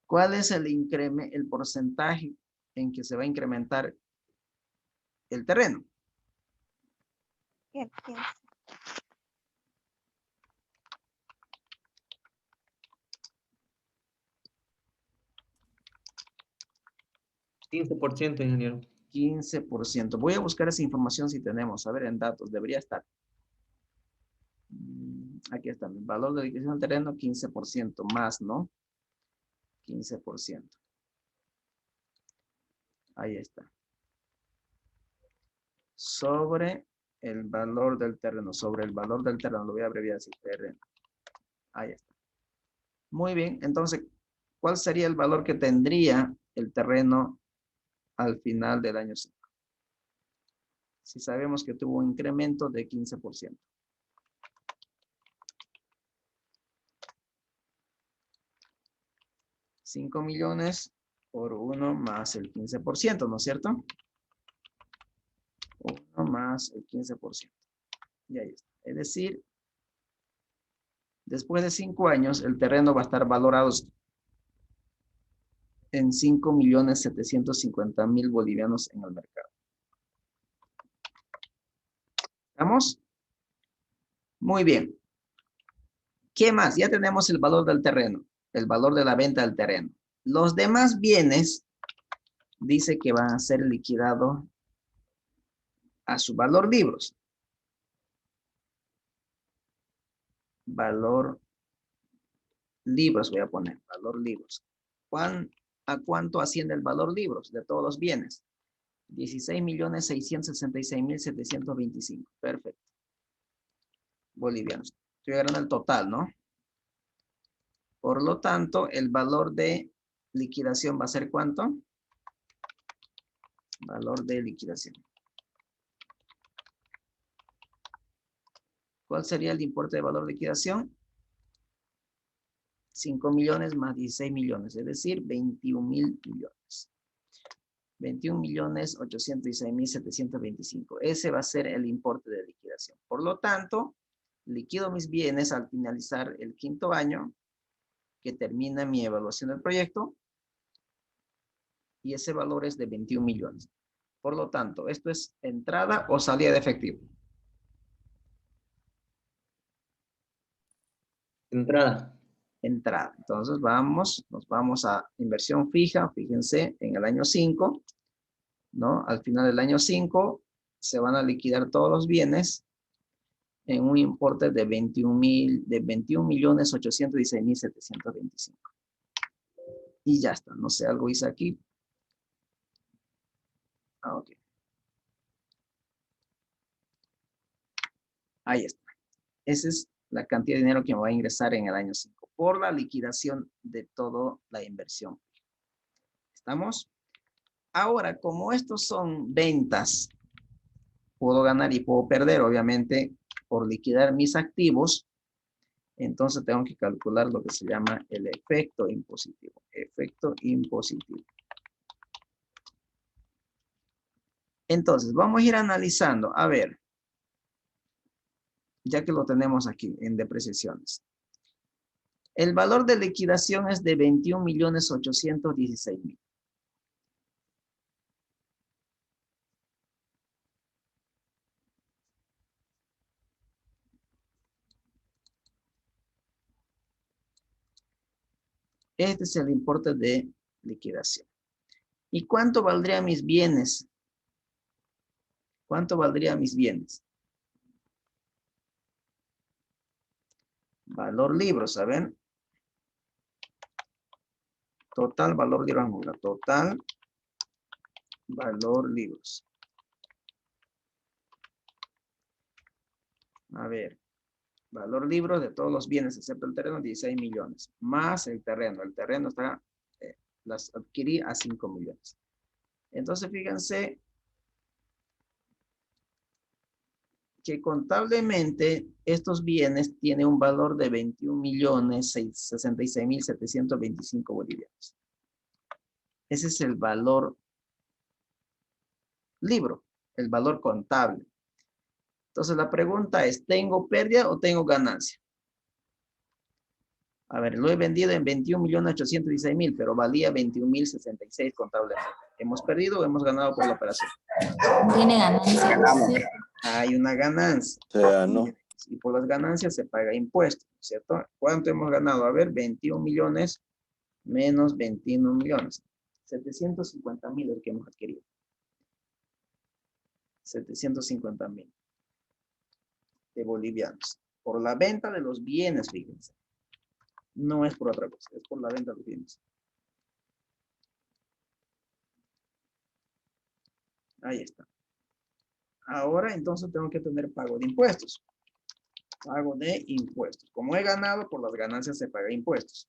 ¿Cuál es el porcentaje en que se va a incrementar el terreno? ¿Qué piensa? ¿15%, ingeniero? 15%. Voy a buscar esa información si tenemos. A ver, en datos, debería estar. Aquí está. El valor de liquidación del terreno, 15% más, ¿no? 15%. Ahí está. Sobre el valor del terreno. Sobre el valor del terreno. Lo voy a abreviar así. Terreno. Ahí está. Muy bien. Entonces, ¿cuál sería el valor que tendría el terreno al final del año 5? Si sabemos que tuvo un incremento de 15%. 5 millones por 1 más el 15%, ¿no es cierto? 1 más el 15%. Y ahí está. Es decir, después de 5 años, el terreno va a estar valorado en 5.750.000 bolivianos en el mercado. ¿Estamos? Muy bien. ¿Qué más? Ya tenemos el valor del terreno, el valor de la venta del terreno. Los demás bienes, dice que van a ser liquidados a su valor libros. Valor libros voy a poner, valor libros. ¿A cuánto asciende el valor libros de todos los bienes? 16.666.725. Perfecto. Bolivianos. Estoy agarrando el total, ¿no? Por lo tanto, el valor de liquidación va a ser ¿cuánto? Valor de liquidación. ¿Cuál sería el importe de valor de liquidación? 5 millones más 16 millones, es decir, 21.000 millones. 21.816.725. Ese va a ser el importe de liquidación. Por lo tanto, liquido mis bienes al finalizar el 5º año, que termina mi evaluación del proyecto, y ese valor es de 21 millones. Por lo tanto, ¿esto es entrada o salida de efectivo? Entrada. Entrada. Entonces nos vamos a inversión fija, fíjense, en el año 5, ¿no? Al final del año 5 se van a liquidar todos los bienes en un importe de 21.816.725. Y ya está. No sé, algo hice aquí. Ah, ok. Ahí está. Esa es la cantidad de dinero que me va a ingresar en el año 5 por la liquidación de toda la inversión. ¿Estamos? Ahora, como estos son ventas, puedo ganar y puedo perder, obviamente, por liquidar mis activos. Entonces tengo que calcular lo que se llama el efecto impositivo. Efecto impositivo. Entonces, vamos a ir analizando. A ver, ya que lo tenemos aquí en depreciaciones. El valor de liquidación es de 21.816.000. Este es el importe de liquidación. ¿Y cuánto valdrían mis bienes? ¿Cuánto valdrían mis bienes? Valor libros, ¿saben? Total valor libros. Total valor libros. A ver. Valor libros de todos los bienes, excepto el terreno, 16 millones. Más el terreno. El terreno está, las adquirí a 5 millones. Entonces, fíjense que contablemente estos bienes tienen un valor de 21.066.725 bolivianos. Ese es el valor libro, el valor contable. Entonces la pregunta es, ¿tengo pérdida o tengo ganancia? A ver, lo he vendido en 21.816.000, pero valía 21.066 contablemente. ¿Hemos perdido o hemos ganado por la operación? Tiene ganancia. Sí. Hay una ganancia. Se ganó. Y por las ganancias se paga impuesto, ¿cierto? ¿Cuánto hemos ganado? A ver, 21 millones menos 21 millones. 750.000 es el que hemos adquirido. 750.000 de bolivianos. Por la venta de los bienes, fíjense. No es por otra cosa, es por la venta de los bienes. Ahí está. Ahora entonces tengo que tener pago de impuestos. Pago de impuestos. Como he ganado, por las ganancias se paga impuestos.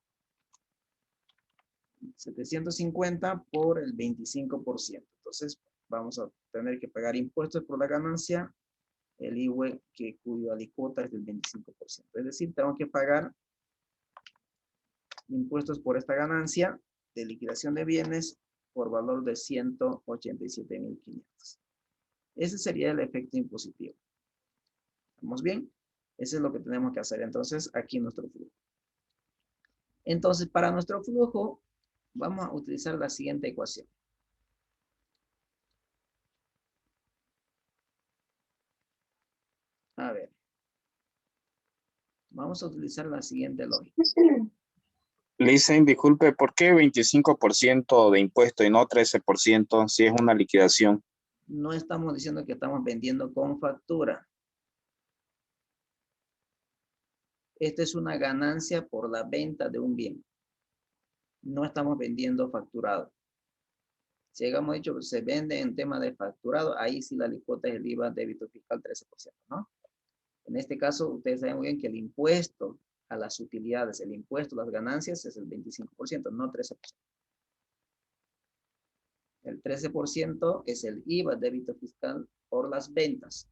750 por el 25%. Entonces vamos a tener que pagar impuestos por la ganancia, el IVA cuya alícuota es del 25%. Es decir, tengo que pagar impuestos por esta ganancia de liquidación de bienes por valor de 187.500. Ese sería el efecto impositivo. ¿Estamos bien? Eso es lo que tenemos que hacer entonces aquí en nuestro flujo. Entonces, para nuestro flujo, vamos a utilizar la siguiente ecuación. A ver. Vamos a utilizar la siguiente lógica. Le dicen, disculpe, ¿por qué 25% de impuesto y no 13% si es una liquidación? No estamos diciendo que estamos vendiendo con factura. Esta es una ganancia por la venta de un bien. No estamos vendiendo facturado. Si hemos dicho que se vende en tema de facturado, ahí sí la alícuota es el IVA débito fiscal 13%, ¿no? En este caso, ustedes saben muy bien que el impuesto a las utilidades, el impuesto a las ganancias es el 25%, no 13%. El 13% es el IVA débito fiscal por las ventas.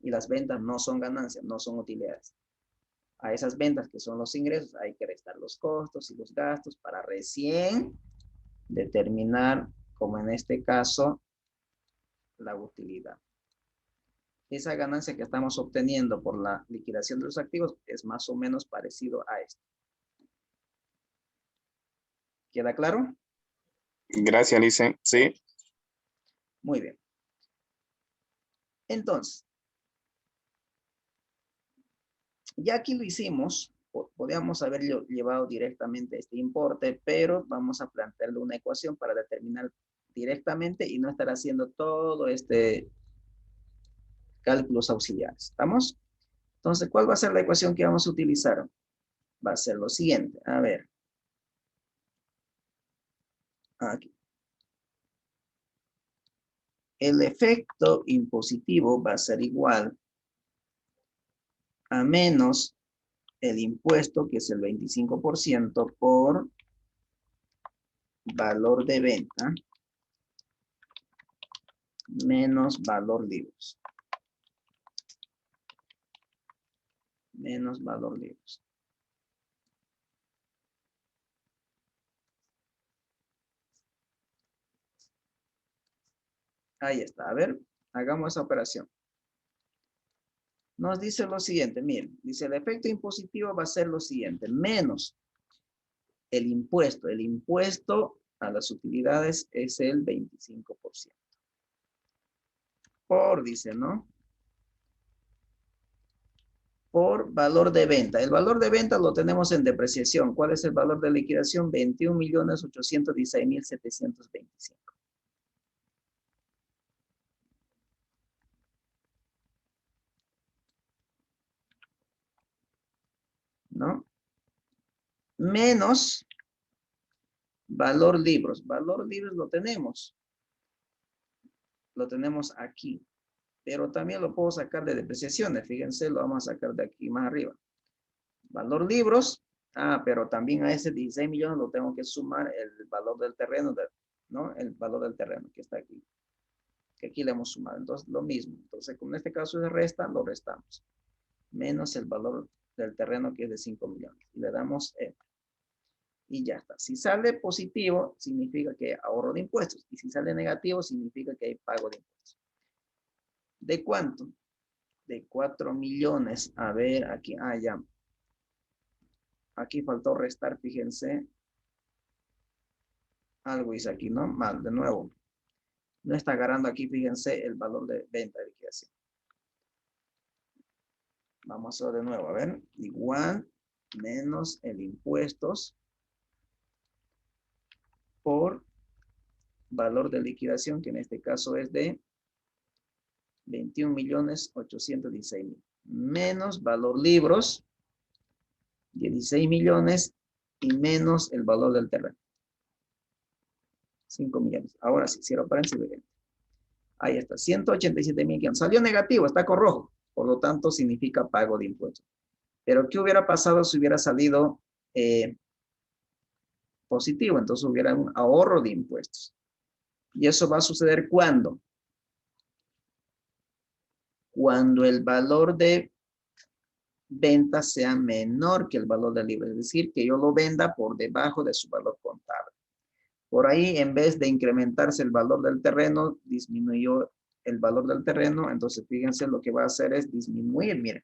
Y las ventas no son ganancias, no son utilidades. A esas ventas que son los ingresos hay que restar los costos y los gastos para recién determinar, como en este caso, la utilidad. Esa ganancia que estamos obteniendo por la liquidación de los activos es más o menos parecido a esto. ¿Queda claro? Gracias, Lice. Sí. Muy bien. Entonces, ya aquí lo hicimos, podríamos haber llevado directamente este importe, pero vamos a plantearle una ecuación para determinar directamente y no estar haciendo todo este cálculos auxiliares. ¿Estamos? Entonces, ¿cuál va a ser la ecuación que vamos a utilizar? Va a ser lo siguiente. A ver. Aquí. El efecto impositivo va a ser igual a menos el impuesto, que es el 25%, por valor de venta menos valor libros. Menos valor libros. Ahí está. A ver, hagamos esa operación. Nos dice lo siguiente, miren, dice el efecto impositivo va a ser lo siguiente, menos el impuesto. El impuesto a las utilidades es el 25%. Por, dice, ¿no? Por valor de venta. El valor de venta lo tenemos en depreciación. ¿Cuál es el valor de liquidación? 21.816.725. ¿No? Menos valor libros. Valor libros lo tenemos. Lo tenemos aquí. Pero también lo puedo sacar de depreciaciones. Fíjense, lo vamos a sacar de aquí más arriba. Valor libros. Ah, pero también a ese 16 millones lo tengo que sumar el valor del terreno, ¿no? El valor del terreno que está aquí. Que aquí le hemos sumado. Entonces, lo mismo. Entonces, como en este caso se resta, lo restamos. Menos el valor del terreno que es de 5 millones. Y le damos F. Y ya está. Si sale positivo, significa que hay ahorro de impuestos. Y si sale negativo, significa que hay pago de impuestos. ¿De cuánto? De 4 millones. A ver, aquí, ya. Aquí faltó restar, fíjense. Algo hice aquí, ¿no? Mal, de nuevo. No está agarrando aquí, fíjense, el valor de venta de liquidación. Vamos a hacerlo de nuevo, a ver. Igual menos el impuestos por valor de liquidación, que en este caso es de 21.816.000. Menos valor libros, 16 millones, y menos el valor del terreno. 5 millones. Ahora sí, cierro paréntesis. Ahí está, 187.500. Salió negativo, está con rojo. Por lo tanto, significa pago de impuestos. Pero, ¿qué hubiera pasado si hubiera salido positivo? Entonces, hubiera un ahorro de impuestos. ¿Y eso va a suceder cuándo? Cuando el valor de venta sea menor que el valor del libro. Es decir, que yo lo venda por debajo de su valor contable. Por ahí, en vez de incrementarse el valor del terreno, disminuyó el valor del terreno. Entonces, fíjense, lo que va a hacer es disminuir, miren,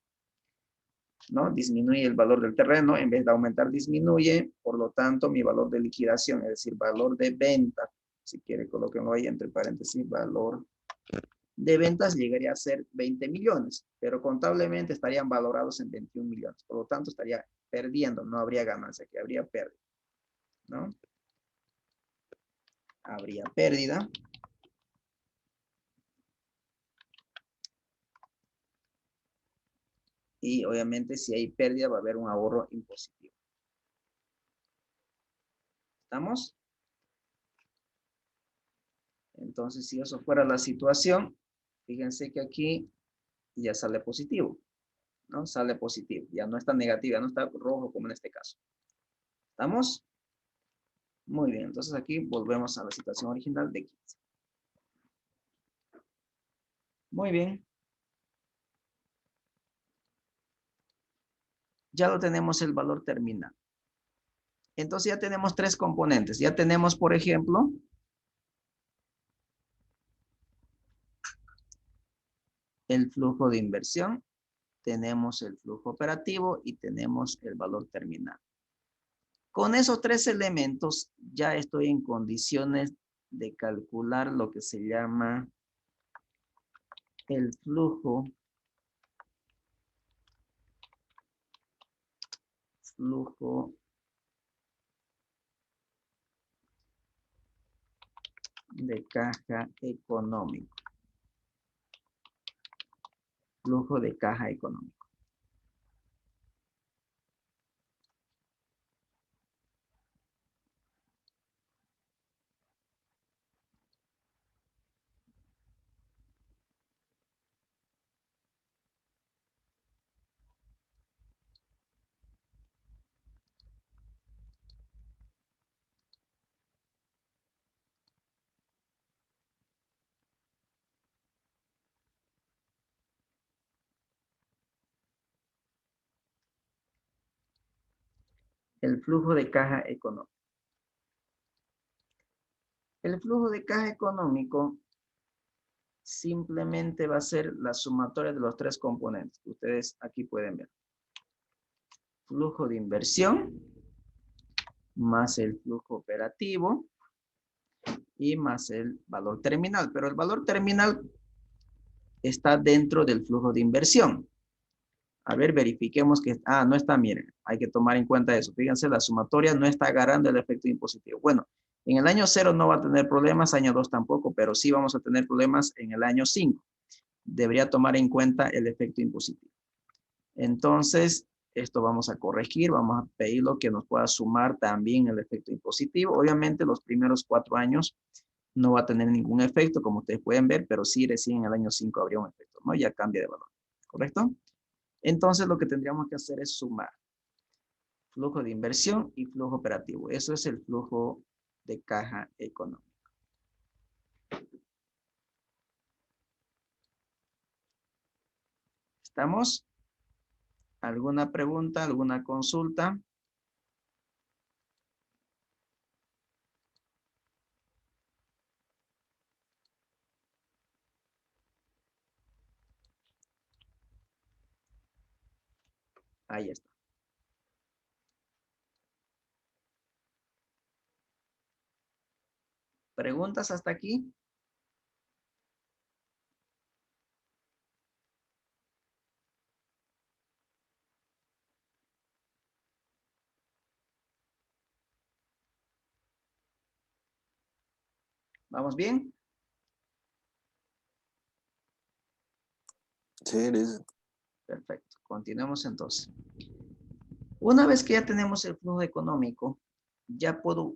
¿no? Disminuye el valor del terreno. En vez de aumentar, disminuye. Por lo tanto, mi valor de liquidación, es decir, valor de venta, si quiere, colóquenlo ahí entre paréntesis, valor de ventas llegaría a ser 20 millones, pero contablemente estarían valorados en 21 millones. Por lo tanto, estaría perdiendo, no habría ganancia, que habría pérdida, ¿no? Habría pérdida. Y obviamente si hay pérdida va a haber un ahorro impositivo. ¿Estamos? Entonces, si eso fuera la situación, fíjense que aquí ya sale positivo, ¿no? Sale positivo, ya no está negativo, ya no está rojo como en este caso. ¿Estamos? Muy bien, entonces aquí volvemos a la situación original de 15. Muy bien. Ya lo tenemos el valor terminal. Entonces ya tenemos tres componentes. Ya tenemos, por ejemplo, el flujo de inversión, tenemos el flujo operativo y tenemos el valor terminal. Con esos tres elementos ya estoy en condiciones de calcular lo que se llama el flujo de caja económico. Flujo de caja económico. El flujo de caja económico. El flujo de caja económico simplemente va a ser la sumatoria de los tres componentes. Ustedes aquí pueden ver. Flujo de inversión, más el flujo operativo y más el valor terminal. Pero el valor terminal está dentro del flujo de inversión. A ver, verifiquemos que... no está, miren. Hay que tomar en cuenta eso. Fíjense, la sumatoria no está agarrando el efecto impositivo. Bueno, en el año 0 no va a tener problemas, año 2 tampoco, pero sí vamos a tener problemas en el año 5. Debería tomar en cuenta el efecto impositivo. Entonces, esto vamos a corregir, vamos a pedirlo que nos pueda sumar también el efecto impositivo. Obviamente, los primeros 4 años no va a tener ningún efecto, como ustedes pueden ver, pero sí recién en el año 5 habría un efecto, ¿no? Ya cambia de valor, ¿correcto? Entonces, lo que tendríamos que hacer es sumar flujo de inversión y flujo operativo. Eso es el flujo de caja económica. ¿Estamos? ¿Alguna pregunta, alguna consulta? Ahí está. ¿Preguntas hasta aquí? ¿Vamos bien? Sí, dice. Perfecto. Continuemos entonces. Una vez que ya tenemos el flujo económico, ya puedo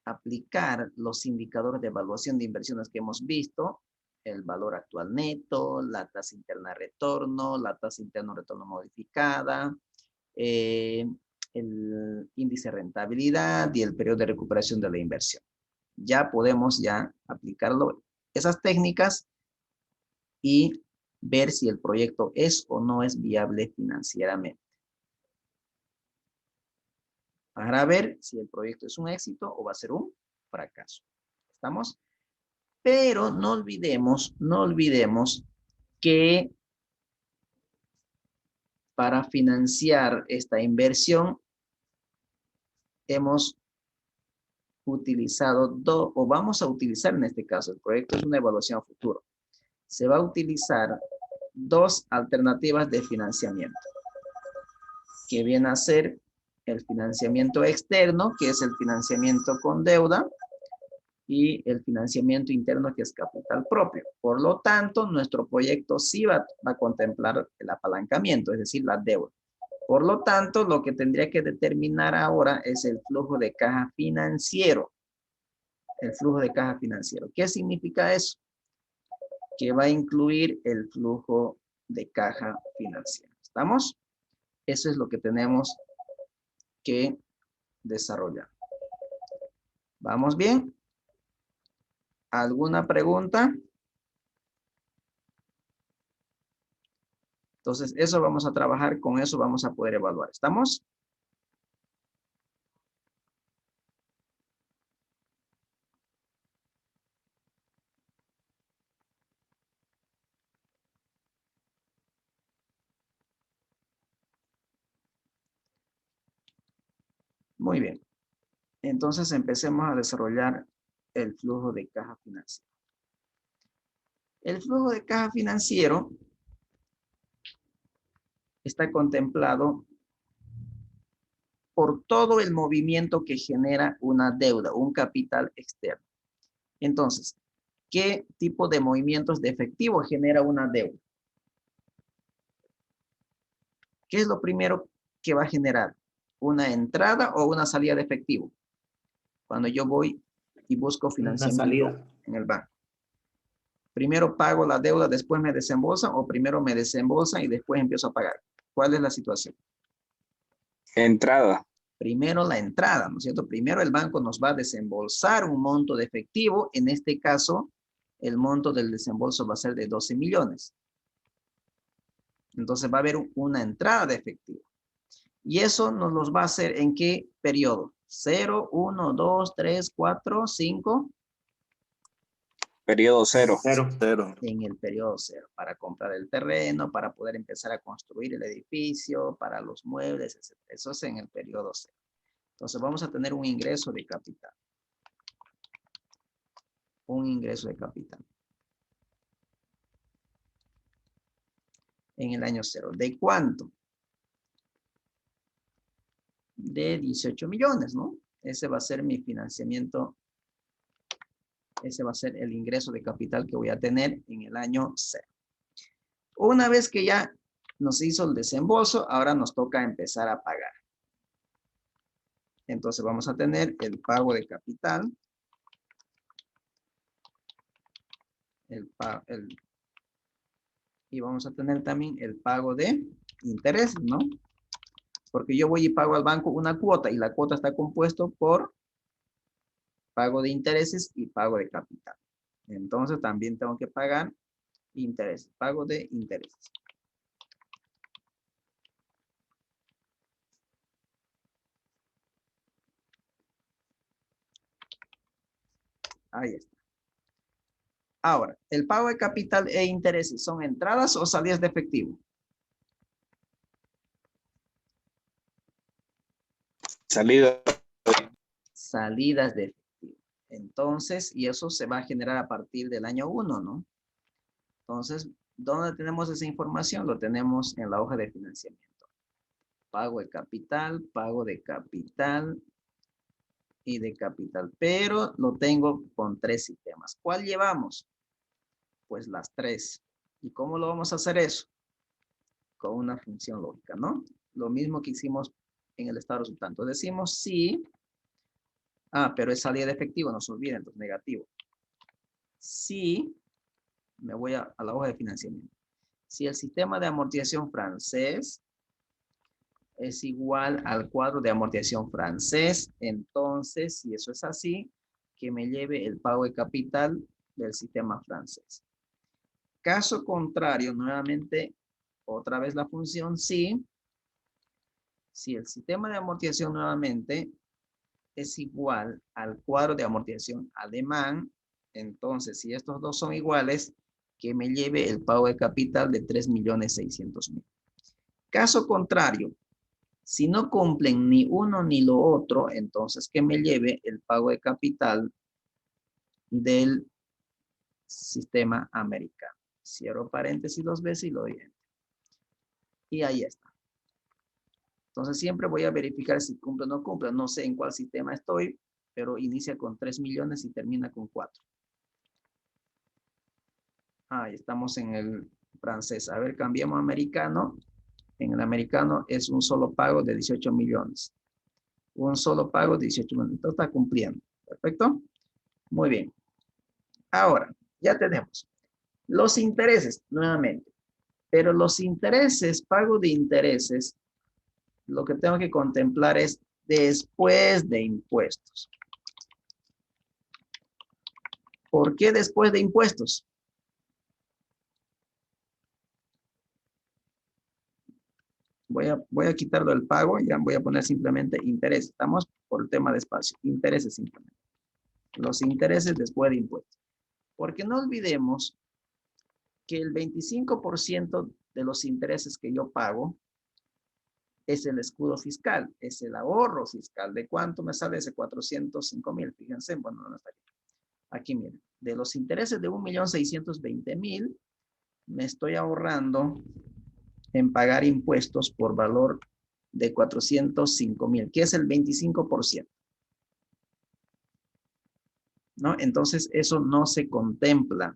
aplicar los indicadores de evaluación de inversiones que hemos visto el valor actual neto, la tasa interna de retorno, la tasa interna de retorno modificada, el índice de rentabilidad y el periodo de recuperación de la inversión. Ya podemos ya aplicarlo, esas técnicas, y ver si el proyecto es o no es viable financieramente. Para ver si el proyecto es un éxito o va a ser un fracaso. ¿Estamos? Pero no olvidemos que para financiar esta inversión hemos utilizado o vamos a utilizar en este caso, el proyecto es una evaluación a futuro. Se va a utilizar dos alternativas de financiamiento, que viene a ser el financiamiento externo, que es el financiamiento con deuda, y el financiamiento interno, que es capital propio. Por lo tanto, nuestro proyecto sí va a contemplar el apalancamiento, es decir, la deuda. Por lo tanto, lo que tendría que determinar ahora es el flujo de caja financiero. El flujo de caja financiero. ¿Qué significa eso? Que va a incluir el flujo de caja financiero. ¿Estamos? Eso es lo que tenemos que desarrollar. ¿Vamos bien? ¿Alguna pregunta? Entonces, eso vamos a trabajar, con eso vamos a poder evaluar. ¿Estamos? Muy bien. Entonces, empecemos a desarrollar el flujo de caja financiero. El flujo de caja financiero está contemplado por todo el movimiento que genera una deuda, un capital externo. Entonces, ¿qué tipo de movimientos de efectivo genera una deuda? ¿Qué es lo primero que va a generar? ¿Una entrada o una salida de efectivo? Cuando yo voy y busco financiamiento en el banco. Primero pago la deuda, después me desembolsan, o primero me desembolsan y después empiezo a pagar. ¿Cuál es la situación? Entrada. Primero la entrada, ¿no es cierto? Primero el banco nos va a desembolsar un monto de efectivo. En este caso, el monto del desembolso va a ser de 12 millones. Entonces va a haber una entrada de efectivo. Y eso nos los va a hacer ¿en qué periodo? 0, 1, 2, 3, 4, 5. Periodo 0. Cero. En el periodo 0, para comprar el terreno, para poder empezar a construir el edificio, para los muebles, etc. Eso es en el periodo 0. Entonces vamos a tener un ingreso de capital. Un ingreso de capital. En el año 0. ¿De cuánto? De 18 millones, ¿no? Ese va a ser mi financiamiento. Ese va a ser el ingreso de capital que voy a tener en el año 0. Una vez que ya nos hizo el desembolso, ahora nos toca empezar a pagar. Entonces vamos a tener el pago de capital. Y vamos a tener también el pago de intereses, ¿no? Porque yo voy y pago al banco una cuota y la cuota está compuesto por pago de intereses y pago de capital. Entonces también tengo que pagar intereses, pago de intereses. Ahí está. Ahora, ¿el pago de capital e intereses son entradas o salidas de efectivo? Salida. Salidas de efectivo. Entonces, y eso se va a generar a partir del año 1, ¿no? Entonces, ¿dónde tenemos esa información? Lo tenemos en la hoja de financiamiento. Pago de capital y de capital. Pero lo tengo con 3 sistemas. ¿Cuál llevamos? Pues las 3. ¿Y cómo lo vamos a hacer eso? Con una función lógica, ¿no? Lo mismo que hicimos en el estado resultante. Decimos sí. Pero es salida de efectivo, no se olviden, entonces negativo. Sí Me voy a la hoja de financiamiento. Si el sistema de amortización francés es igual al cuadro de amortización francés, entonces, si eso es así, que me lleve el pago de capital del sistema francés. Caso contrario, nuevamente, otra vez la función sí. Si el sistema de amortización nuevamente es igual al cuadro de amortización alemán, entonces, si estos dos son iguales, que me lleve el pago de capital de 3.600.000. Caso contrario, si no cumplen ni uno ni lo otro, entonces que me lleve el pago de capital del sistema americano. Cierro paréntesis dos veces y lo doy enter. Y ahí está. Entonces siempre voy a verificar si cumple o no cumple. No sé en cuál sistema estoy, pero inicia con 3 millones y termina con 4. Ahí estamos en el francés. A ver, cambiamos a americano. En el americano es un solo pago de 18 millones. Un solo pago de 18 millones. Entonces está cumpliendo. Perfecto. Muy bien. Ahora, ya tenemos los intereses nuevamente. Pero los intereses, pago de intereses, lo que tengo que contemplar es después de impuestos. ¿Por qué después de impuestos? Voy a quitarlo del pago, ya voy a poner simplemente interés. Estamos por el tema de espacio. Intereses simplemente. Los intereses después de impuestos. Porque no olvidemos que el 25% de los intereses que yo pago es el escudo fiscal, es el ahorro fiscal. ¿De cuánto me sale ese 405.000? Fíjense, bueno, no está aquí. Aquí miren, de los intereses de 1.620.000, me estoy ahorrando en pagar impuestos por valor de 405.000, que es el 25%. ¿No? Entonces, eso no se contempla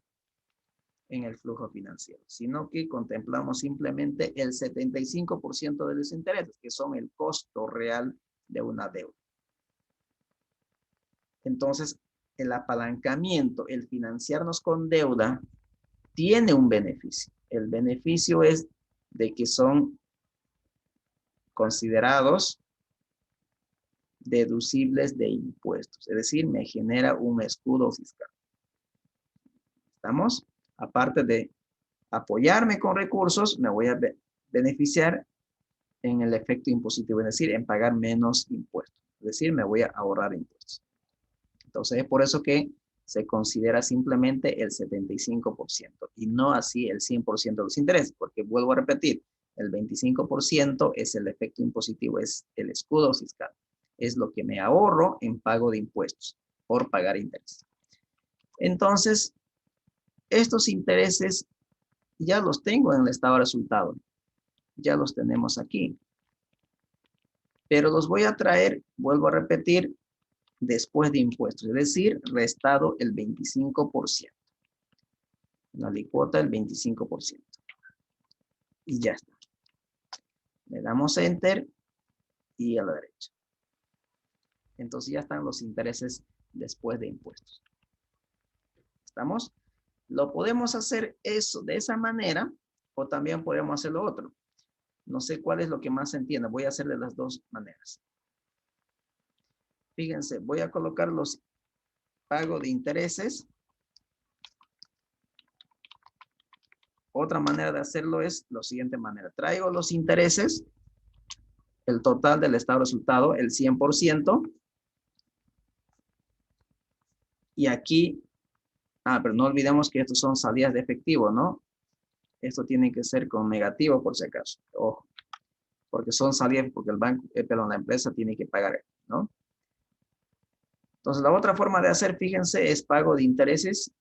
en el flujo financiero, sino que contemplamos simplemente el 75% de los intereses, que son el costo real de una deuda. Entonces, el apalancamiento, el financiarnos con deuda, tiene un beneficio. El beneficio es de que son considerados deducibles de impuestos, es decir, me genera un escudo fiscal. ¿Estamos? Aparte de apoyarme con recursos, me voy a beneficiar en el efecto impositivo, es decir, en pagar menos impuestos, es decir, me voy a ahorrar impuestos. Entonces, es por eso que se considera simplemente el 75% y no así el 100% de los intereses, porque vuelvo a repetir, el 25% es el efecto impositivo, es el escudo fiscal, es lo que me ahorro en pago de impuestos por pagar intereses. Entonces, estos intereses ya los tengo en el estado de resultado, ya los tenemos aquí, pero los voy a traer, vuelvo a repetir, después de impuestos, es decir, restado el 25%. La alícuota del 25%. Y ya está. Le damos Enter y a la derecha. Entonces ya están los intereses después de impuestos. ¿Estamos? Lo podemos hacer eso de esa manera o también podemos hacer lo otro. No sé cuál es lo que más se entienda. Voy a hacer de las dos maneras. Fíjense, voy a colocar los pagos de intereses. Otra manera de hacerlo es la siguiente manera. Traigo los intereses, el total del estado de resultado, el 100%. Y aquí, pero no olvidemos que estos son salidas de efectivo, ¿no? Esto tiene que ser con negativo por si acaso. Ojo, porque son salidas, porque el banco, perdón, la empresa tiene que pagar, ¿no? Entonces, la otra forma de hacer, fíjense, es pago de intereses.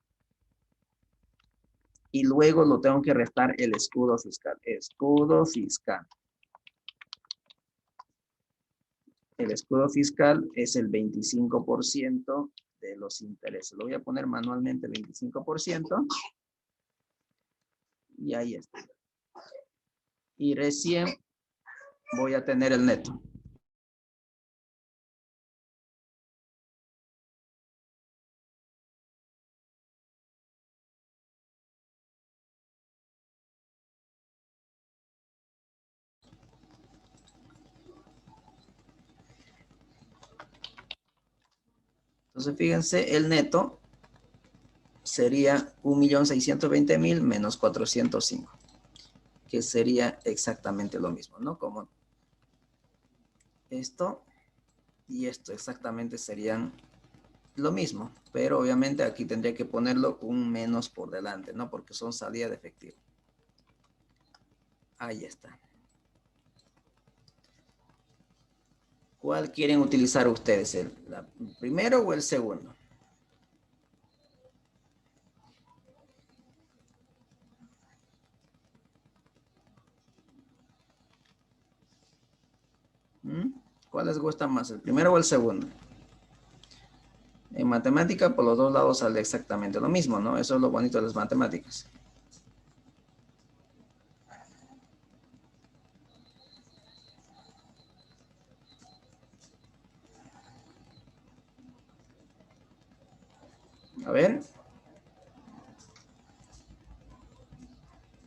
Y luego lo tengo que restar el escudo fiscal. Escudo fiscal. El escudo fiscal es el 25% de los intereses. Lo voy a poner manualmente 25%. Y ahí está. Y recién voy a tener el neto. Entonces, fíjense, el neto sería 1.620.000 menos 405, que sería exactamente lo mismo, ¿no? Como esto y esto exactamente serían lo mismo, pero obviamente aquí tendría que ponerlo un menos por delante, ¿no? Porque son salida de efectivo. Ahí está. ¿Cuál quieren utilizar ustedes? ¿El primero o el segundo? ¿Cuál les gusta más? ¿El primero o el segundo? En matemática, por los dos lados sale exactamente lo mismo, ¿no? Eso es lo bonito de las matemáticas. A ver.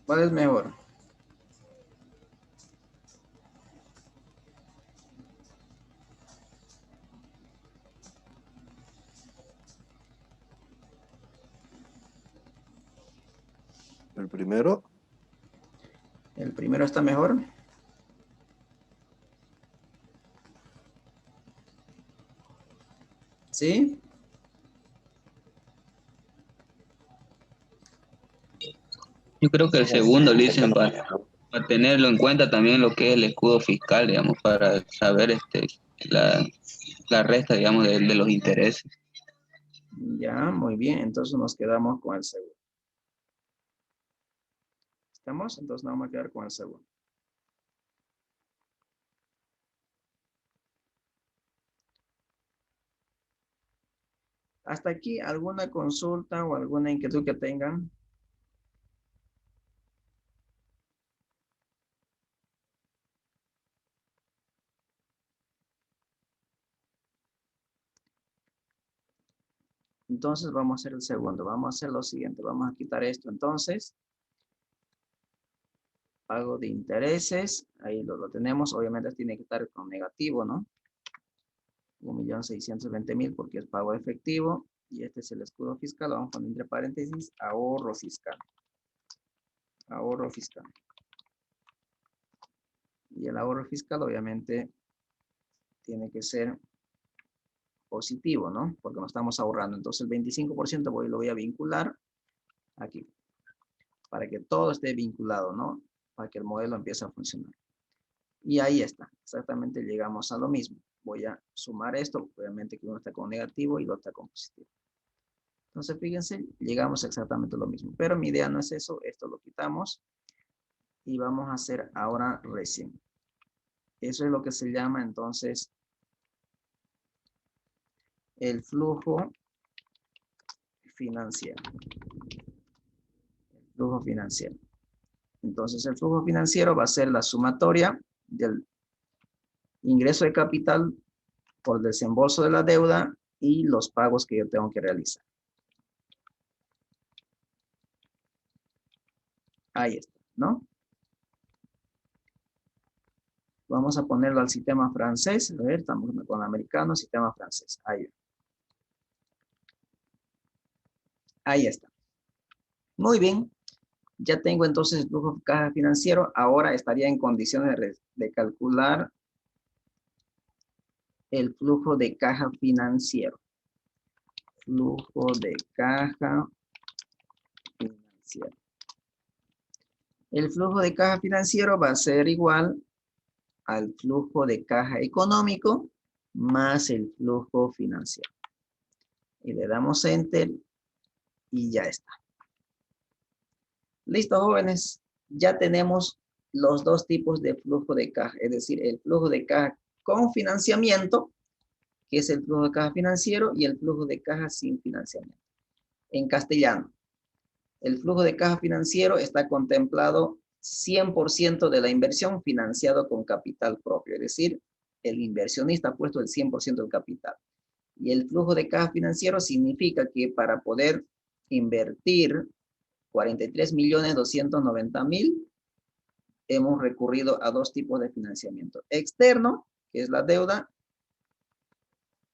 ¿Cuál es mejor? El primero. ¿El primero está mejor? ¿Sí? Yo creo que el segundo, dicen, para tenerlo en cuenta también lo que es el escudo fiscal, digamos, para saber la resta, digamos, de los intereses. Ya, muy bien. Entonces nos quedamos con el segundo. ¿Estamos? Entonces nos vamos a quedar con el segundo. Hasta aquí, ¿alguna consulta o alguna inquietud que tengan? Entonces vamos a hacer el segundo. Vamos a hacer lo siguiente. Vamos a quitar esto entonces. Pago de intereses. Ahí lo tenemos. Obviamente tiene que estar con negativo, ¿no? 1.620.000 porque es pago efectivo. Y este es el escudo fiscal. Vamos a poner entre paréntesis ahorro fiscal. Ahorro fiscal. Y el ahorro fiscal obviamente tiene que ser positivo, ¿no? Porque nos estamos ahorrando. Entonces el 25% lo voy a vincular aquí. Para que todo esté vinculado, ¿no? Para que el modelo empiece a funcionar. Y ahí está. Exactamente llegamos a lo mismo. Voy a sumar esto. Obviamente que uno está con negativo y el otro está con positivo. Entonces, fíjense, llegamos exactamente a lo mismo. Pero mi idea no es eso. Esto lo quitamos. Y vamos a hacer ahora recién. Eso es lo que se llama entonces el flujo financiero. El flujo financiero. Entonces, el flujo financiero va a ser la sumatoria del ingreso de capital por desembolso de la deuda y los pagos que yo tengo que realizar. Ahí está, ¿no? Vamos a ponerlo al sistema francés. A ver, estamos con el americano, sistema francés. Ahí está. Muy bien. Ya tengo entonces el flujo de caja financiero. Ahora estaría en condiciones de calcular el flujo de caja financiero. Flujo de caja financiero. El flujo de caja financiero va a ser igual al flujo de caja económico más el flujo financiero. Y le damos Enter y ya está. Listo, jóvenes. Ya tenemos los dos tipos de flujo de caja, es decir, el flujo de caja con financiamiento, que es el flujo de caja financiero, y el flujo de caja sin financiamiento. En castellano, el flujo de caja financiero está contemplado 100% de la inversión financiado con capital propio, es decir, el inversionista ha puesto el 100% del capital. Y el flujo de caja financiero significa que para poder invertir 43.290.000, hemos recurrido a dos tipos de financiamiento. Externo, que es la deuda,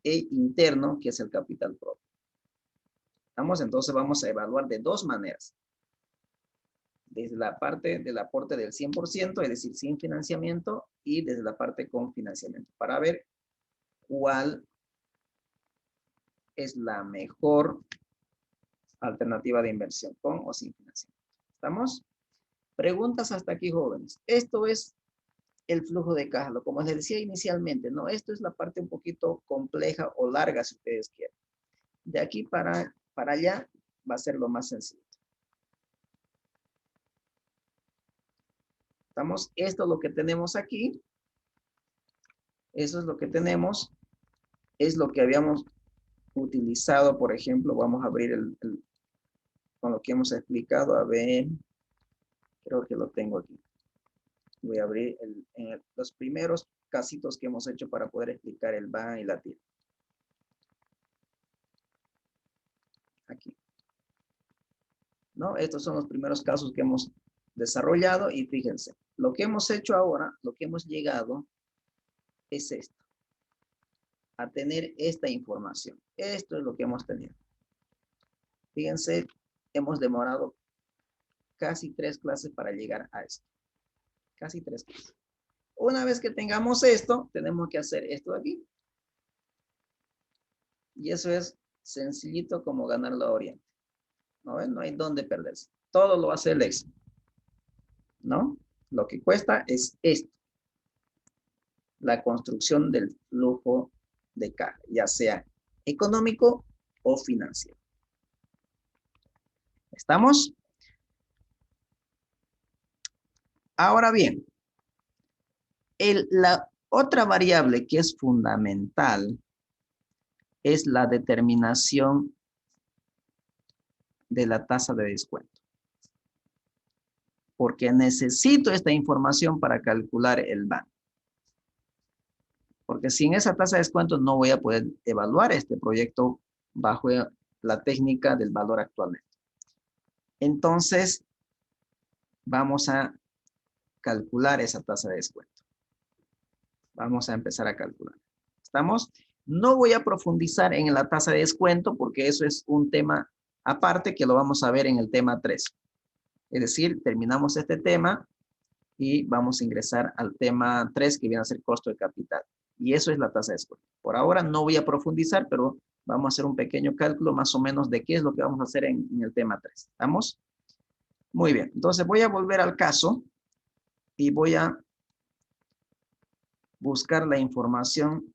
e interno, que es el capital propio. ¿Estamos? Entonces vamos a evaluar de dos maneras. Desde la parte del aporte del 100%, es decir, sin financiamiento, y desde la parte con financiamiento, para ver cuál es la mejor alternativa de inversión, con o sin financiamiento. ¿Estamos? Preguntas hasta aquí, jóvenes. Esto es el flujo de caja, como les decía inicialmente, ¿no? Esto es la parte un poquito compleja o larga, si ustedes quieren. De aquí para allá va a ser lo más sencillo. ¿Estamos? Esto es lo que tenemos aquí. Eso es lo que tenemos. Es lo que habíamos utilizado, por ejemplo, vamos a abrir con lo que hemos explicado. A ver, creo que lo tengo aquí. Voy a abrir los primeros casitos que hemos hecho para poder explicar el BAN y la TIR. Aquí. ¿No? Estos son los primeros casos que hemos desarrollado y fíjense, lo que hemos hecho ahora, lo que hemos llegado es esto. A tener esta información. Esto es lo que hemos tenido. Fíjense, hemos demorado casi 3 clases para llegar a esto. Casi 3 clases. Una vez que tengamos esto, tenemos que hacer esto de aquí. Y eso es sencillito como ganar la Oriente. ¿No? No hay dónde perderse. Todo lo hace el Excel. ¿No? Lo que cuesta es esto. La construcción del flujo de caja, ya sea económico o financiero. ¿Estamos? Ahora bien, la otra variable que es fundamental es la determinación de la tasa de descuento. Porque necesito esta información para calcular el BAN. Porque sin esa tasa de descuento no voy a poder evaluar este proyecto bajo la técnica del valor actualmente. Entonces, vamos a calcular esa tasa de descuento. Vamos a empezar a calcular. ¿Estamos? No voy a profundizar en la tasa de descuento porque eso es un tema aparte que lo vamos a ver en el tema 3. Es decir, terminamos este tema y vamos a ingresar al tema 3 que viene a ser costo de capital. Y eso es la tasa de descuento. Por ahora no voy a profundizar, pero vamos a hacer un pequeño cálculo más o menos de qué es lo que vamos a hacer en el tema 3. ¿Estamos? Muy bien. Entonces voy a volver al caso y voy a buscar la información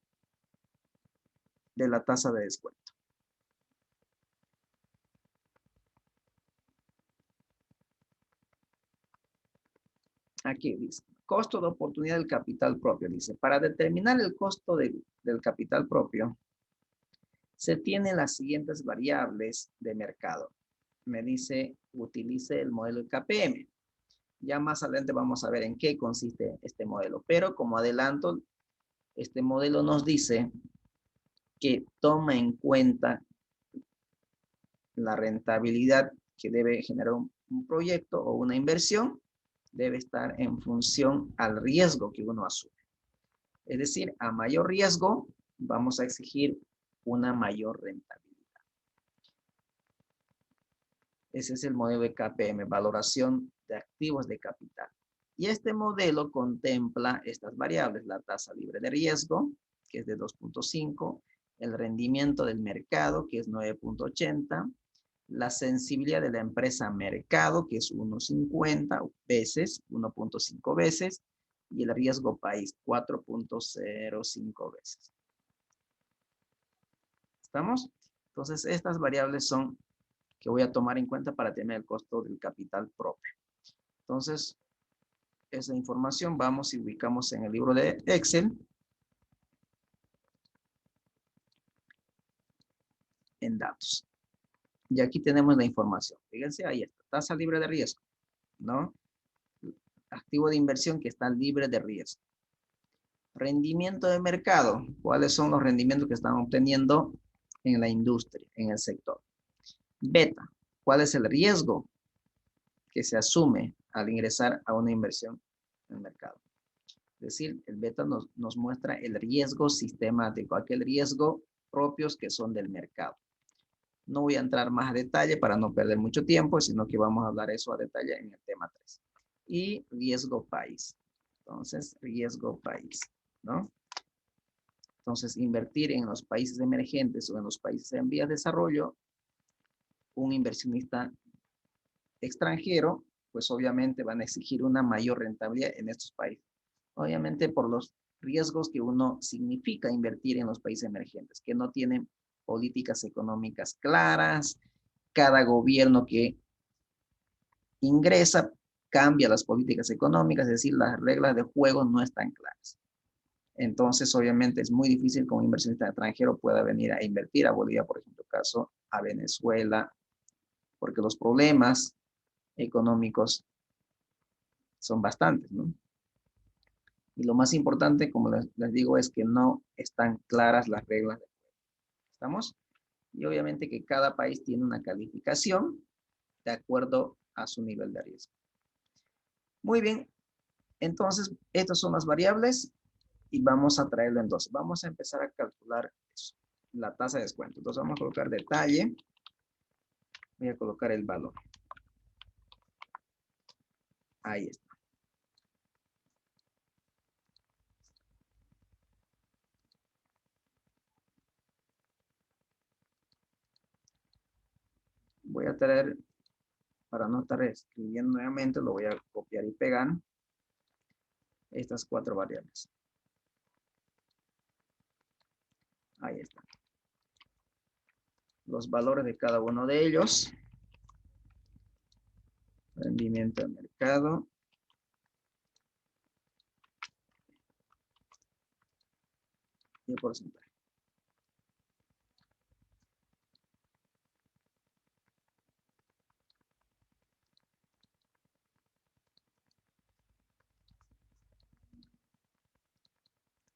de la tasa de descuento. Aquí dice, costo de oportunidad del capital propio. Dice, para determinar el costo del capital propio, se tienen las siguientes variables de mercado. Me dice, utilice el modelo KPM. Ya más adelante vamos a ver en qué consiste este modelo. Pero como adelanto, este modelo nos dice que toma en cuenta la rentabilidad que debe generar un proyecto o una inversión, debe estar en función al riesgo que uno asume. Es decir, a mayor riesgo, vamos a exigir una mayor rentabilidad. Ese es el modelo de KPM, valoración de activos de capital. Y este modelo contempla estas variables, la tasa libre de riesgo, que es de 2.5, el rendimiento del mercado, que es 9.80, la sensibilidad de la empresa mercado, que es 1.50 veces, 1.5 veces, y el riesgo país, 4.05 veces. ¿Estamos? Entonces, estas variables son que voy a tomar en cuenta para tener el costo del capital propio. Entonces, esa información vamos y ubicamos en el libro de Excel. En datos. Y aquí tenemos la información. Fíjense, ahí está. Tasa libre de riesgo, ¿no? Activo de inversión que está libre de riesgo. Rendimiento de mercado. ¿Cuáles son los rendimientos que están obteniendo en la industria, en el sector? Beta. ¿Cuál es el riesgo que se asume al ingresar a una inversión en el mercado? Es decir, el beta nos muestra el riesgo sistemático, aquel riesgo propios que son del mercado. No voy a entrar más a detalle para no perder mucho tiempo, sino que vamos a hablar eso a detalle en el tema 3. Y riesgo país. Entonces, riesgo país, ¿no? Entonces, invertir en los países emergentes o en los países en vías de desarrollo, un inversionista extranjero, pues obviamente van a exigir una mayor rentabilidad en estos países. Obviamente por los riesgos que uno significa invertir en los países emergentes, que no tienen políticas económicas claras, cada gobierno que ingresa cambia las políticas económicas, es decir, las reglas de juego no están claras. Entonces, obviamente, es muy difícil que un inversionista extranjero pueda venir a invertir a Bolivia, por ejemplo, caso a Venezuela, porque los problemas económicos son bastantes, ¿no? Y lo más importante, como les digo, es que no están claras las reglas del juego. ¿Estamos? Y obviamente que cada país tiene una calificación de acuerdo a su nivel de riesgo. Muy bien. Entonces, estas son las variables y vamos a traerlo en 12. Vamos a empezar a calcular eso, la tasa de descuento. Entonces, vamos a colocar detalle. Voy a colocar el valor. Ahí está. Voy a traer, para no estar escribiendo nuevamente, lo voy a copiar y pegar estas 4 variables. Ahí está. Los valores de cada uno de ellos. Rendimiento de mercado. Y el porcentaje.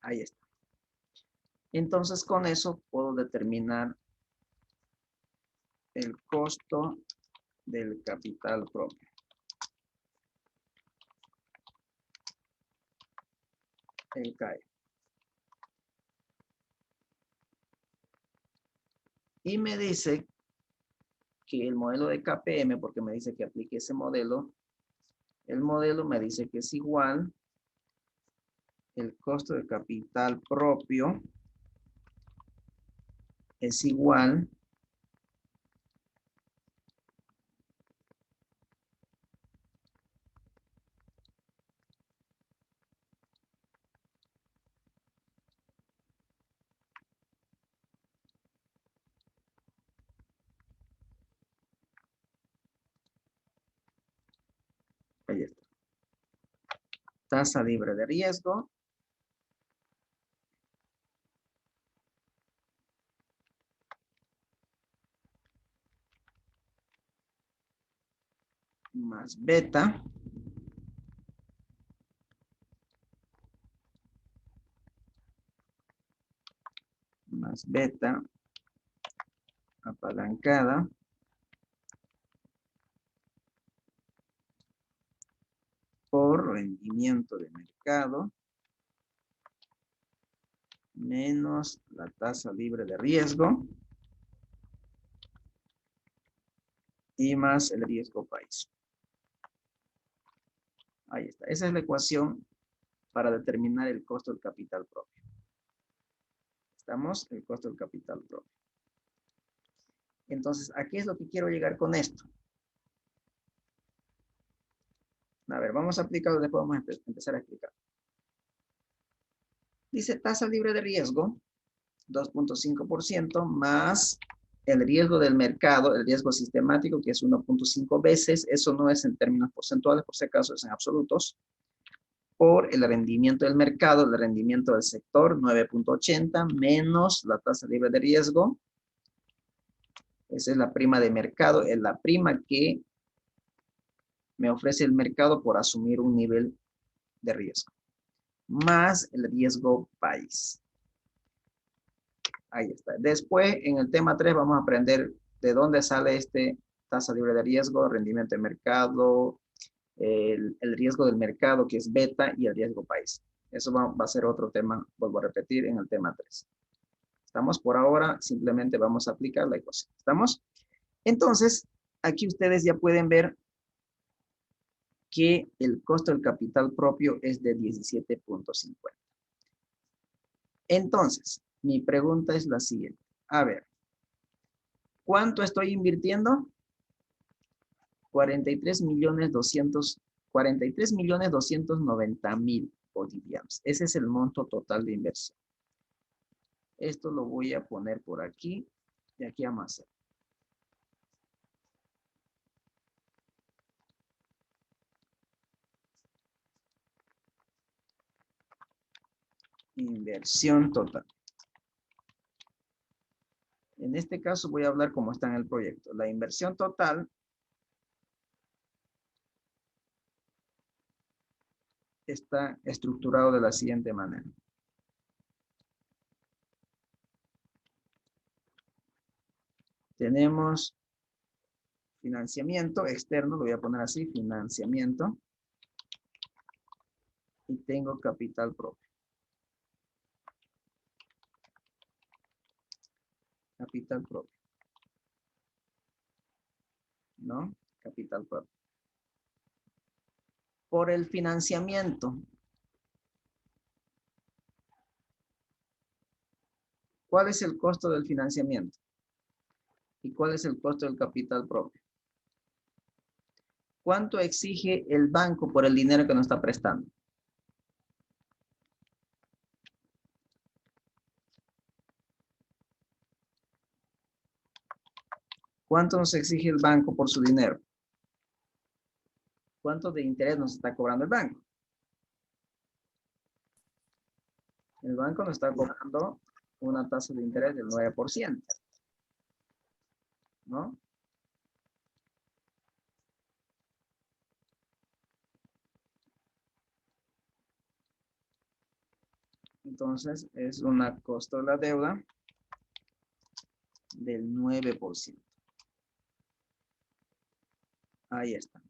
Ahí está. Entonces, con eso puedo determinar el costo del capital propio. El CAE. Y me dice que el modelo de KPM, porque me dice que aplique ese modelo, el modelo me dice que es igual el costo de capital propio es igual ahí está. Tasa libre de riesgo más beta apalancada por rendimiento de mercado menos la tasa libre de riesgo y más el riesgo país. Ahí está. Esa es la ecuación para determinar el costo del capital propio. ¿Estamos? El costo del capital propio. Entonces, ¿a qué es lo que quiero llegar con esto? A ver, vamos a aplicarlo, después vamos a empezar a explicar. Dice tasa libre de riesgo, 2.5% más el riesgo del mercado, el riesgo sistemático, que es 1.5 veces, eso no es en términos porcentuales, por si acaso es en absolutos, por el rendimiento del mercado, el rendimiento del sector, 9.80, menos la tasa libre de riesgo. Esa es la prima de mercado, es la prima que me ofrece el mercado por asumir un nivel de riesgo. Más el riesgo país. Ahí está. Después, en el tema 3, vamos a aprender de dónde sale este tasa libre de riesgo, rendimiento de mercado, el riesgo del mercado, que es beta, y el riesgo país. Eso va a ser otro tema, vuelvo a repetir, en el tema 3. ¿Estamos? Por ahora simplemente vamos a aplicar la ecuación. ¿Estamos? Entonces, aquí ustedes ya pueden ver que el costo del capital propio es de 17.50. Entonces, mi pregunta es la siguiente. A ver, ¿cuánto estoy invirtiendo? 43.290.000 bolivianos. Ese es el monto total de inversión. Esto lo voy a poner por aquí y aquí a más. Inversión total. En este caso voy a hablar como está en el proyecto. La inversión total está estructurado de la siguiente manera. Tenemos financiamiento externo, lo voy a poner así, financiamiento. Y tengo capital propio. Capital propio. ¿No? Capital propio. Por el financiamiento. ¿Cuál es el costo del financiamiento? ¿Y cuál es el costo del capital propio? ¿Cuánto exige el banco por el dinero que nos está prestando? ¿Cuánto nos exige el banco por su dinero? ¿Cuánto de interés nos está cobrando el banco? El banco nos está cobrando una tasa de interés del 9%. ¿No? Entonces, es una costo de la deuda del 9%. Ahí está.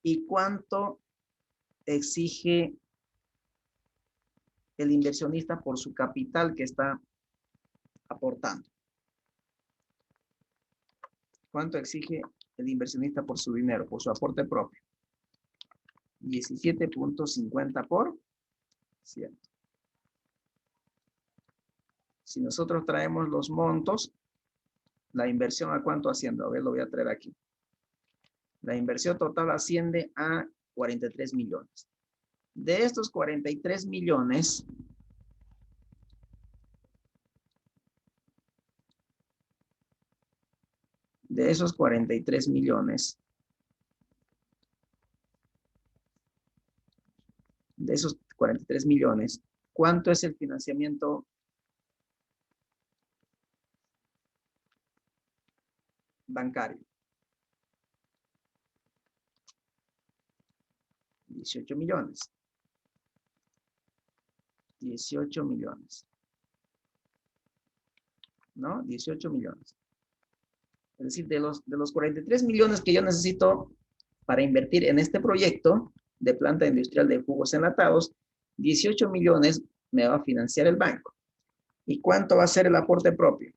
¿Y cuánto exige el inversionista por su capital que está aportando? ¿Cuánto exige el inversionista por su dinero, por su aporte propio? 17.50%. Si nosotros traemos los montos, la inversión ¿a cuánto asciende? A ver, lo voy a traer aquí. La inversión total asciende a 43 millones. De estos 43 millones, de esos 43 millones, ¿cuánto es el financiamiento bancario? 18 millones. 18 millones. ¿No? 18 millones. Es decir, de los 43 millones que yo necesito para invertir en este proyecto de planta industrial de jugos enlatados, 18 millones me va a financiar el banco. ¿Y cuánto va a ser el aporte propio?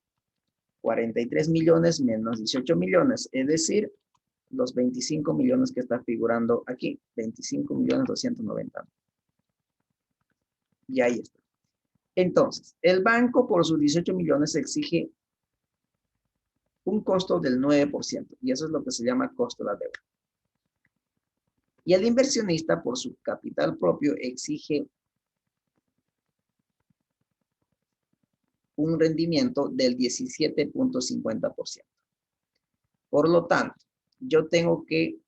43 millones menos 18 millones, es decir, los 25 millones que está figurando aquí, 25.290.000. Y ahí está. Entonces, el banco por sus 18 millones exige un costo del 9%, y eso es lo que se llama costo de la deuda. Y el inversionista por su capital propio exige un rendimiento del 17.50%. Por lo tanto, yo tengo que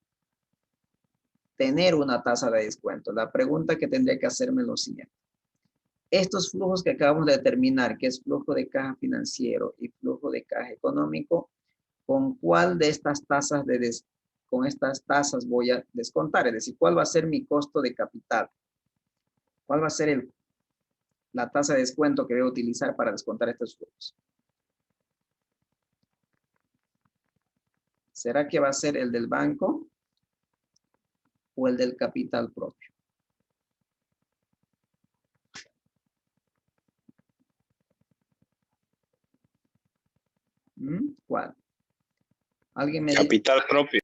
tener una tasa de descuento. La pregunta que tendría que hacerme es lo siguiente. Estos flujos que acabamos de determinar, que es flujo de caja financiero y flujo de caja económico, ¿con cuál de estas tasas con estas tasas voy a descontar? Es decir, ¿cuál va a ser mi costo de capital? ¿Cuál va a ser la tasa de descuento que voy a utilizar para descontar estos flujos? ¿Será que va a ser el del banco o el del capital propio? ¿Cuál? Alguien me dirá, Capital propio.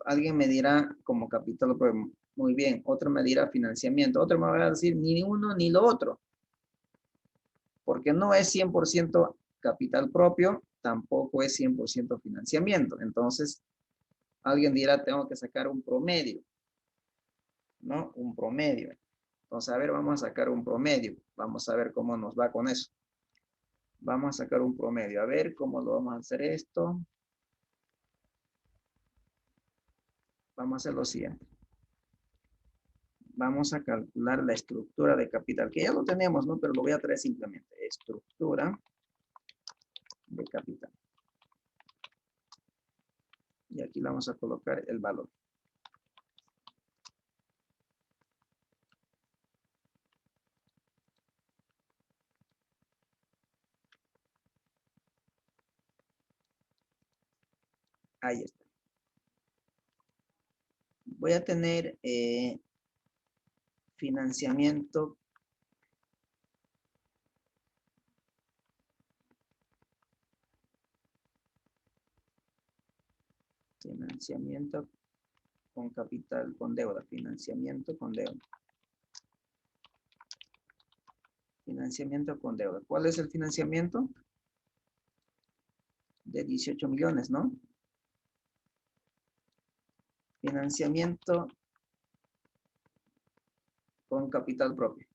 alguien me dirá como capital propio. Muy bien. Otro me dirá financiamiento. Otro me va a decir ni uno ni lo otro. Porque no es 100% capital propio, tampoco es 100% financiamiento. Entonces, alguien dirá, tengo que sacar un promedio, ¿no? Un promedio. Entonces, a ver, vamos a sacar un promedio. Vamos a ver cómo nos va con eso. Vamos a sacar un promedio. A ver cómo lo vamos a hacer esto. Vamos a hacer lo siguiente. Vamos a calcular la estructura de capital, que ya lo tenemos, ¿no? Pero lo voy a traer simplemente. Estructura de capital. Y aquí le vamos a colocar el valor. Ahí está. Voy a tener financiamiento. Financiamiento con capital, con deuda. Financiamiento con deuda. Financiamiento con deuda. ¿Cuál es el financiamiento? De 18 millones, ¿no? Financiamiento con capital propio.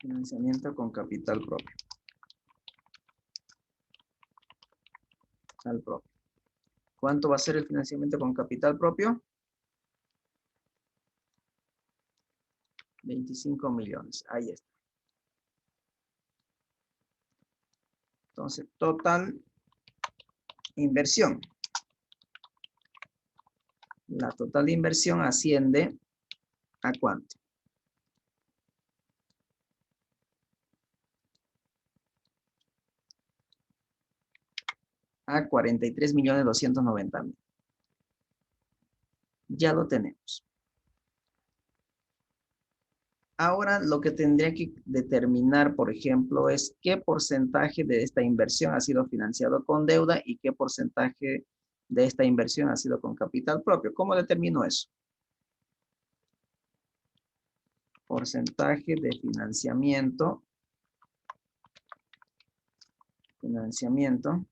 Financiamiento con capital propio. Capital propio. ¿Cuánto va a ser el financiamiento con capital propio? 25 millones. Ahí está. Entonces, total inversión. La total inversión asciende ¿a cuánto? A 43.290.000. Ya lo tenemos. Ahora lo que tendría que determinar, por ejemplo, es qué porcentaje de esta inversión ha sido financiado con deuda y qué porcentaje de esta inversión ha sido con capital propio. ¿Cómo determino eso? Porcentaje de financiamiento. Financiamiento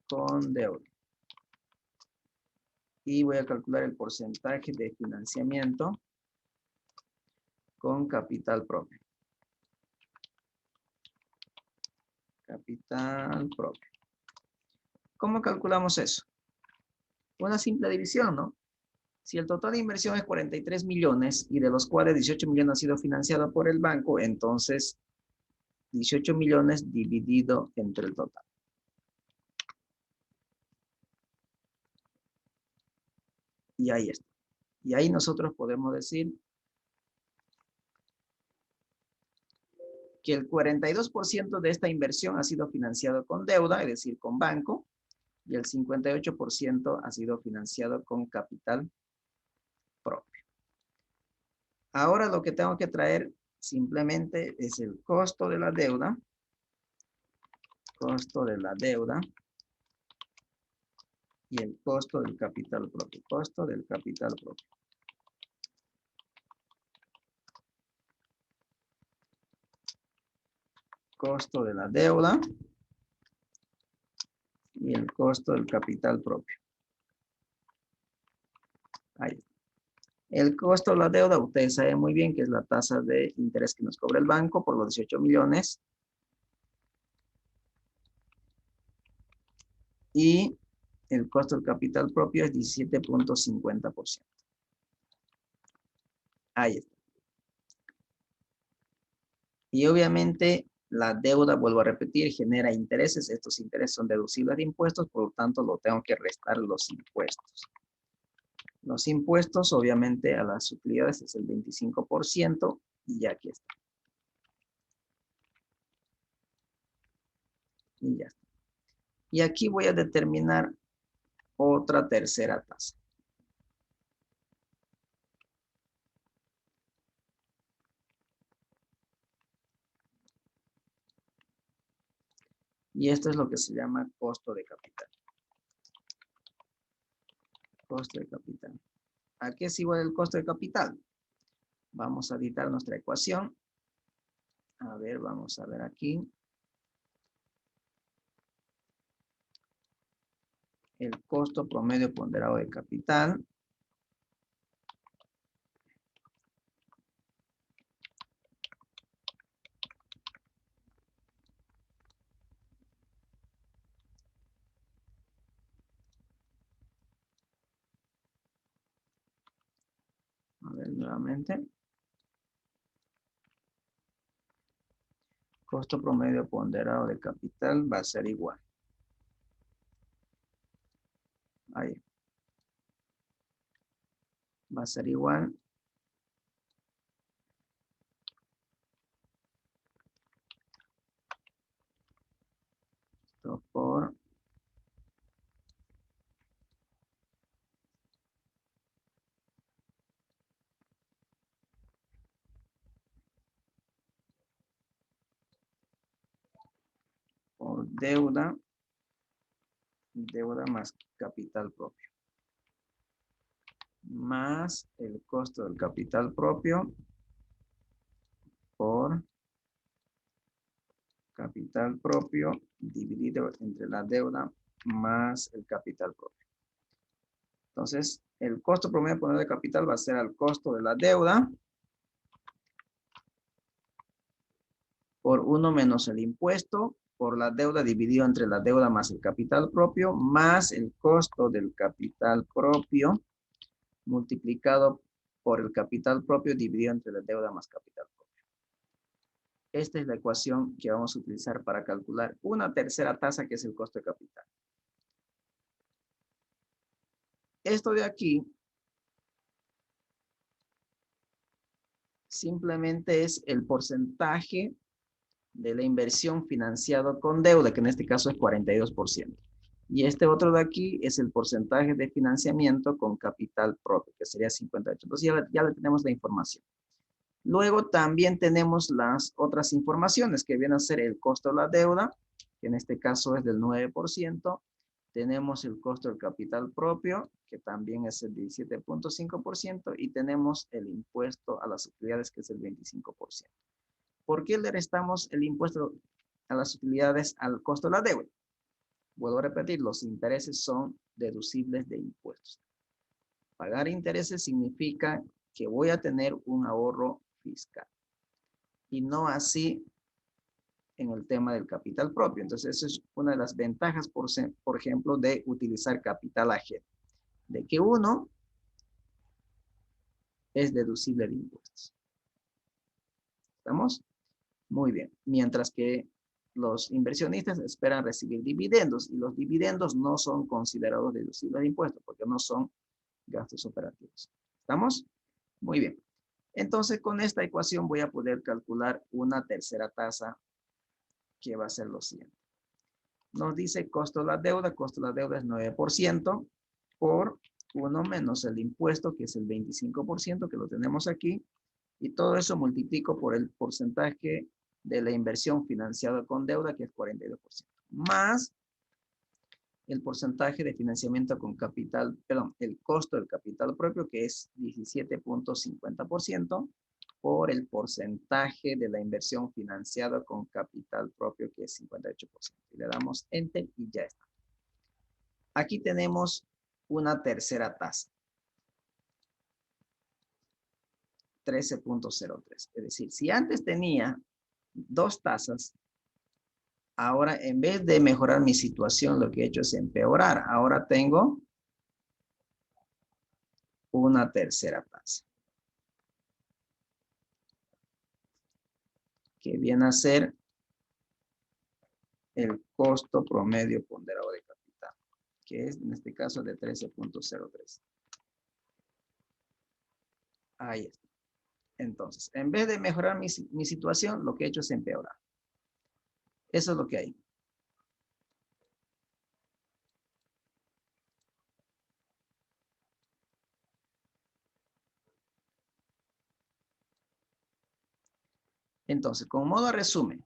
con deuda. Y voy a calcular el porcentaje de financiamiento con capital propio. Capital propio. ¿Cómo calculamos eso? Una simple división, ¿no? Si el total de inversión es 43 millones y de los cuales 18 millones ha sido financiado por el banco, entonces 18 millones dividido entre el total. Y ahí está. Y ahí nosotros podemos decir que el 42% de esta inversión ha sido financiado con deuda, es decir, con banco, y el 58% ha sido financiado con capital propio. Ahora lo que tengo que traer simplemente es el costo de la deuda. Costo de la deuda. Y el costo del capital propio. Costo del capital propio. Costo de la deuda. Y el costo del capital propio. Ahí está. El costo de la deuda, ustedes saben muy bien que es la tasa de interés que nos cobra el banco por los 18 millones. Y el costo del capital propio es 17.50%. Ahí está. Y obviamente la deuda, vuelvo a repetir, genera intereses. Estos intereses son deducibles de impuestos, por lo tanto lo tengo que restar los impuestos. Los impuestos, obviamente, a las utilidades es el 25% y ya aquí está. Y ya está. Y aquí voy a determinar otra tercera tasa. Y esto es lo que se llama costo de capital. Costo de capital. ¿A qué es igual el costo de capital? Vamos a editar nuestra ecuación. A ver, vamos a ver aquí. El costo promedio ponderado de capital. A ver, nuevamente. Costo promedio ponderado de capital va a ser igual. Ahí. Va a ser igual. Esto por deuda más capital propio, más el costo del capital propio por capital propio dividido entre la deuda más el capital propio. Entonces, el costo promedio ponderado de capital va a ser el costo de la deuda por 1 menos el impuesto por la deuda dividido entre la deuda más el capital propio, más el costo del capital propio multiplicado por el capital propio dividido entre la deuda más capital propio. Esta es la ecuación que vamos a utilizar para calcular una tercera tasa, que es el costo de capital. Esto de aquí simplemente es el porcentaje de la inversión financiado con deuda, que en este caso es 42%. Y este otro de aquí es el porcentaje de financiamiento con capital propio, que sería 58%. Entonces ya le tenemos la información. Luego también tenemos las otras informaciones que vienen a ser el costo de la deuda, que en este caso es del 9%. Tenemos el costo del capital propio, que también es el 17.5%. Y tenemos el impuesto a las utilidades, que es el 25%. ¿Por qué le restamos el impuesto a las utilidades al costo de la deuda? Vuelvo a repetir, los intereses son deducibles de impuestos. Pagar intereses significa que voy a tener un ahorro fiscal. Y no así en el tema del capital propio. Entonces, esa es una de las ventajas, por ejemplo, de utilizar capital ajeno. De que uno es deducible de impuestos. ¿Estamos? Muy bien. Mientras que los inversionistas esperan recibir dividendos y los dividendos no son considerados deducibles de impuestos porque no son gastos operativos. ¿Estamos? Muy bien. Entonces, con esta ecuación voy a poder calcular una tercera tasa que va a ser lo siguiente. Nos dice costo de la deuda. Costo de la deuda es 9% por 1 menos el impuesto, que es el 25%, que lo tenemos aquí. Y todo eso multiplico por el porcentaje de la inversión financiada con deuda, que es 42%. Más el porcentaje de financiamiento con capital, perdón, el costo del capital propio, que es 17.50%, por el porcentaje de la inversión financiada con capital propio, que es 58%. Y le damos Enter y ya está. Aquí tenemos una tercera tasa. 13.03. Es decir, si antes tenía 2 tasas, ahora en vez de mejorar mi situación, lo que he hecho es empeorar. Ahora tengo una tercera tasa, que viene a ser el costo promedio ponderado de capital, que es en este caso de 13.03. Ahí está. Entonces, en vez de mejorar mi situación, lo que he hecho es empeorar. Eso es lo que hay. Entonces, como modo de resumen,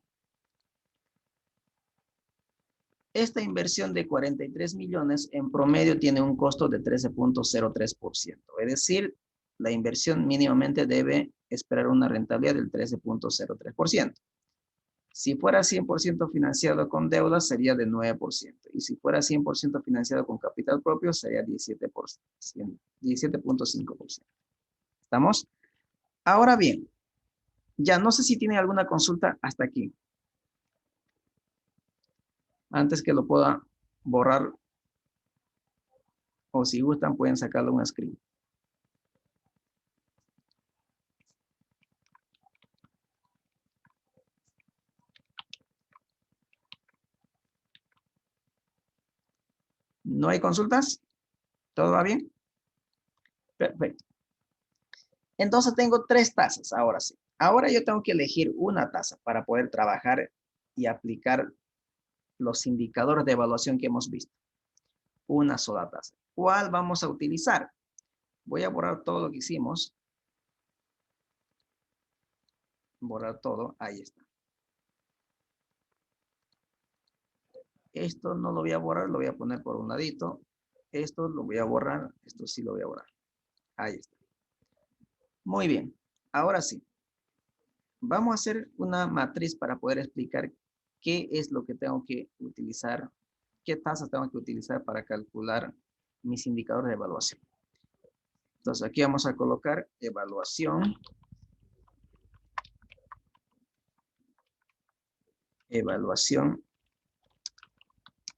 esta inversión de 43 millones en promedio tiene un costo de 13.03%. Es decir, la inversión mínimamente debe esperar una rentabilidad del 13.03%. Si fuera 100% financiado con deuda, sería de 9%. Y si fuera 100% financiado con capital propio, sería 17.5%. ¿Estamos? Ahora bien, ya no sé si tienen alguna consulta hasta aquí. Antes que lo pueda borrar, o si gustan, pueden sacarlo un screen. ¿No hay consultas? ¿Todo va bien? Perfecto. Entonces tengo 3 tasas, ahora sí. Ahora yo tengo que elegir una tasa para poder trabajar y aplicar los indicadores de evaluación que hemos visto. Una sola tasa. ¿Cuál vamos a utilizar? Voy a borrar todo lo que hicimos. Borrar todo. Ahí está. Esto no lo voy a borrar, lo voy a poner por un ladito. Esto lo voy a borrar. Esto sí lo voy a borrar. Ahí está. Muy bien. Ahora sí. Vamos a hacer una matriz para poder explicar qué es lo que tengo que utilizar, qué tasas tengo que utilizar para calcular mis indicadores de evaluación. Entonces aquí vamos a colocar evaluación. Evaluación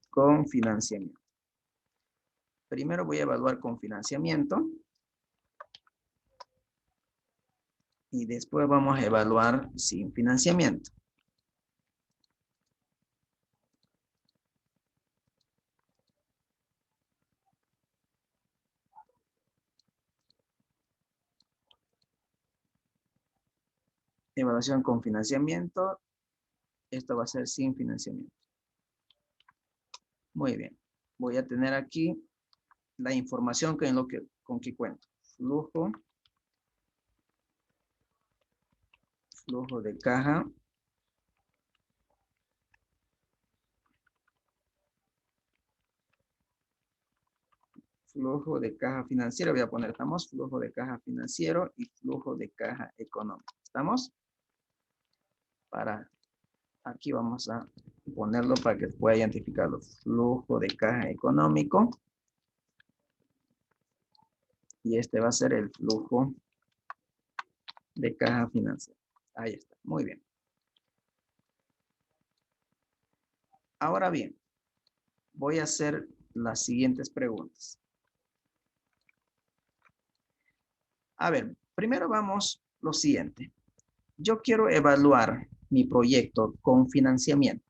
con financiamiento. Primero voy a evaluar con financiamiento. Y después vamos a evaluar sin financiamiento. Evaluación con financiamiento. Esto va a ser sin financiamiento. Muy bien. Voy a tener aquí la información con que cuento. Flujo de caja. Flujo de caja financiero. Voy a poner, estamos, flujo de caja financiero y flujo de caja económico. ¿Estamos? Aquí vamos a ponerlo para que pueda identificarlo. Flujo de caja económico. Y este va a ser el flujo de caja financiera. Ahí está. Muy bien. Ahora bien, voy a hacer las siguientes preguntas. A ver, primero vamos lo siguiente. Yo quiero evaluar mi proyecto con financiamiento.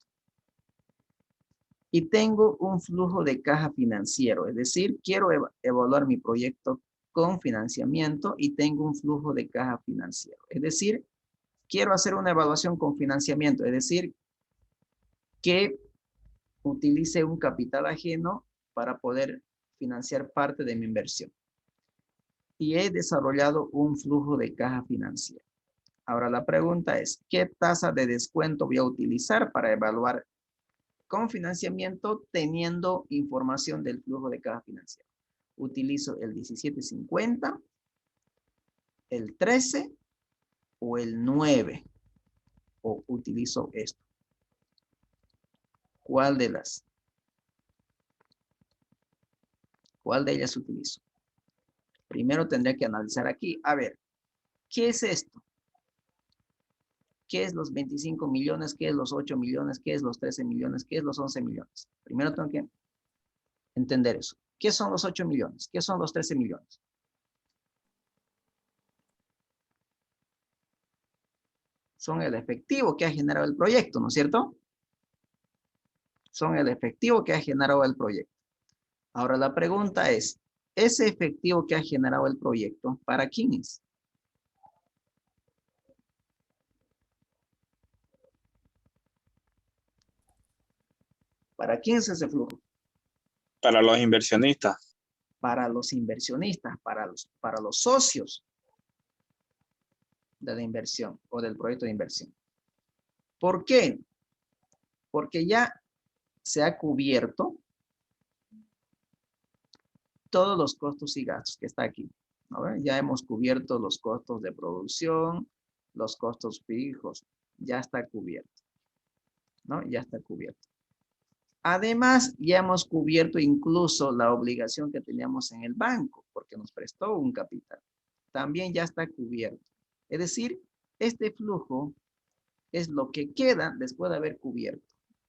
Y tengo un flujo de caja financiero, es decir, quiero evaluar mi proyecto con financiamiento y tengo un flujo de caja financiero. Es decir, quiero hacer una evaluación con financiamiento, es decir, que utilice un capital ajeno para poder financiar parte de mi inversión. Y he desarrollado un flujo de caja financiera. Ahora la pregunta es, ¿qué tasa de descuento voy a utilizar para evaluar con financiamiento teniendo información del flujo de caja financiera? ¿Utilizo el 17.50, el 13 o el 9? ¿O utilizo esto? ¿Cuál de ellas utilizo? Primero tendría que analizar aquí. A ver, ¿qué es esto? ¿Qué es los 25 millones? ¿Qué es los 8 millones? ¿Qué es los 13 millones? ¿Qué es los 11 millones? Primero tengo que entender eso. ¿Qué son los 8 millones? ¿Qué son los 13 millones? Son el efectivo que ha generado el proyecto, ¿no es cierto? Son el efectivo que ha generado el proyecto. Ahora la pregunta es, ¿ese efectivo que ha generado el proyecto, para quién es? ¿Para quién es ese flujo? Para los inversionistas. Para los inversionistas, para los socios de la inversión o del proyecto de inversión. ¿Por qué? Porque ya se ha cubierto todos los costos y gastos que está aquí, ¿no? Ya hemos cubierto los costos de producción, los costos fijos, ya está cubierto, ¿no? Ya está cubierto. Además, ya hemos cubierto incluso la obligación que teníamos en el banco, porque nos prestó un capital. También ya está cubierto. Es decir, este flujo es lo que queda después de haber cubierto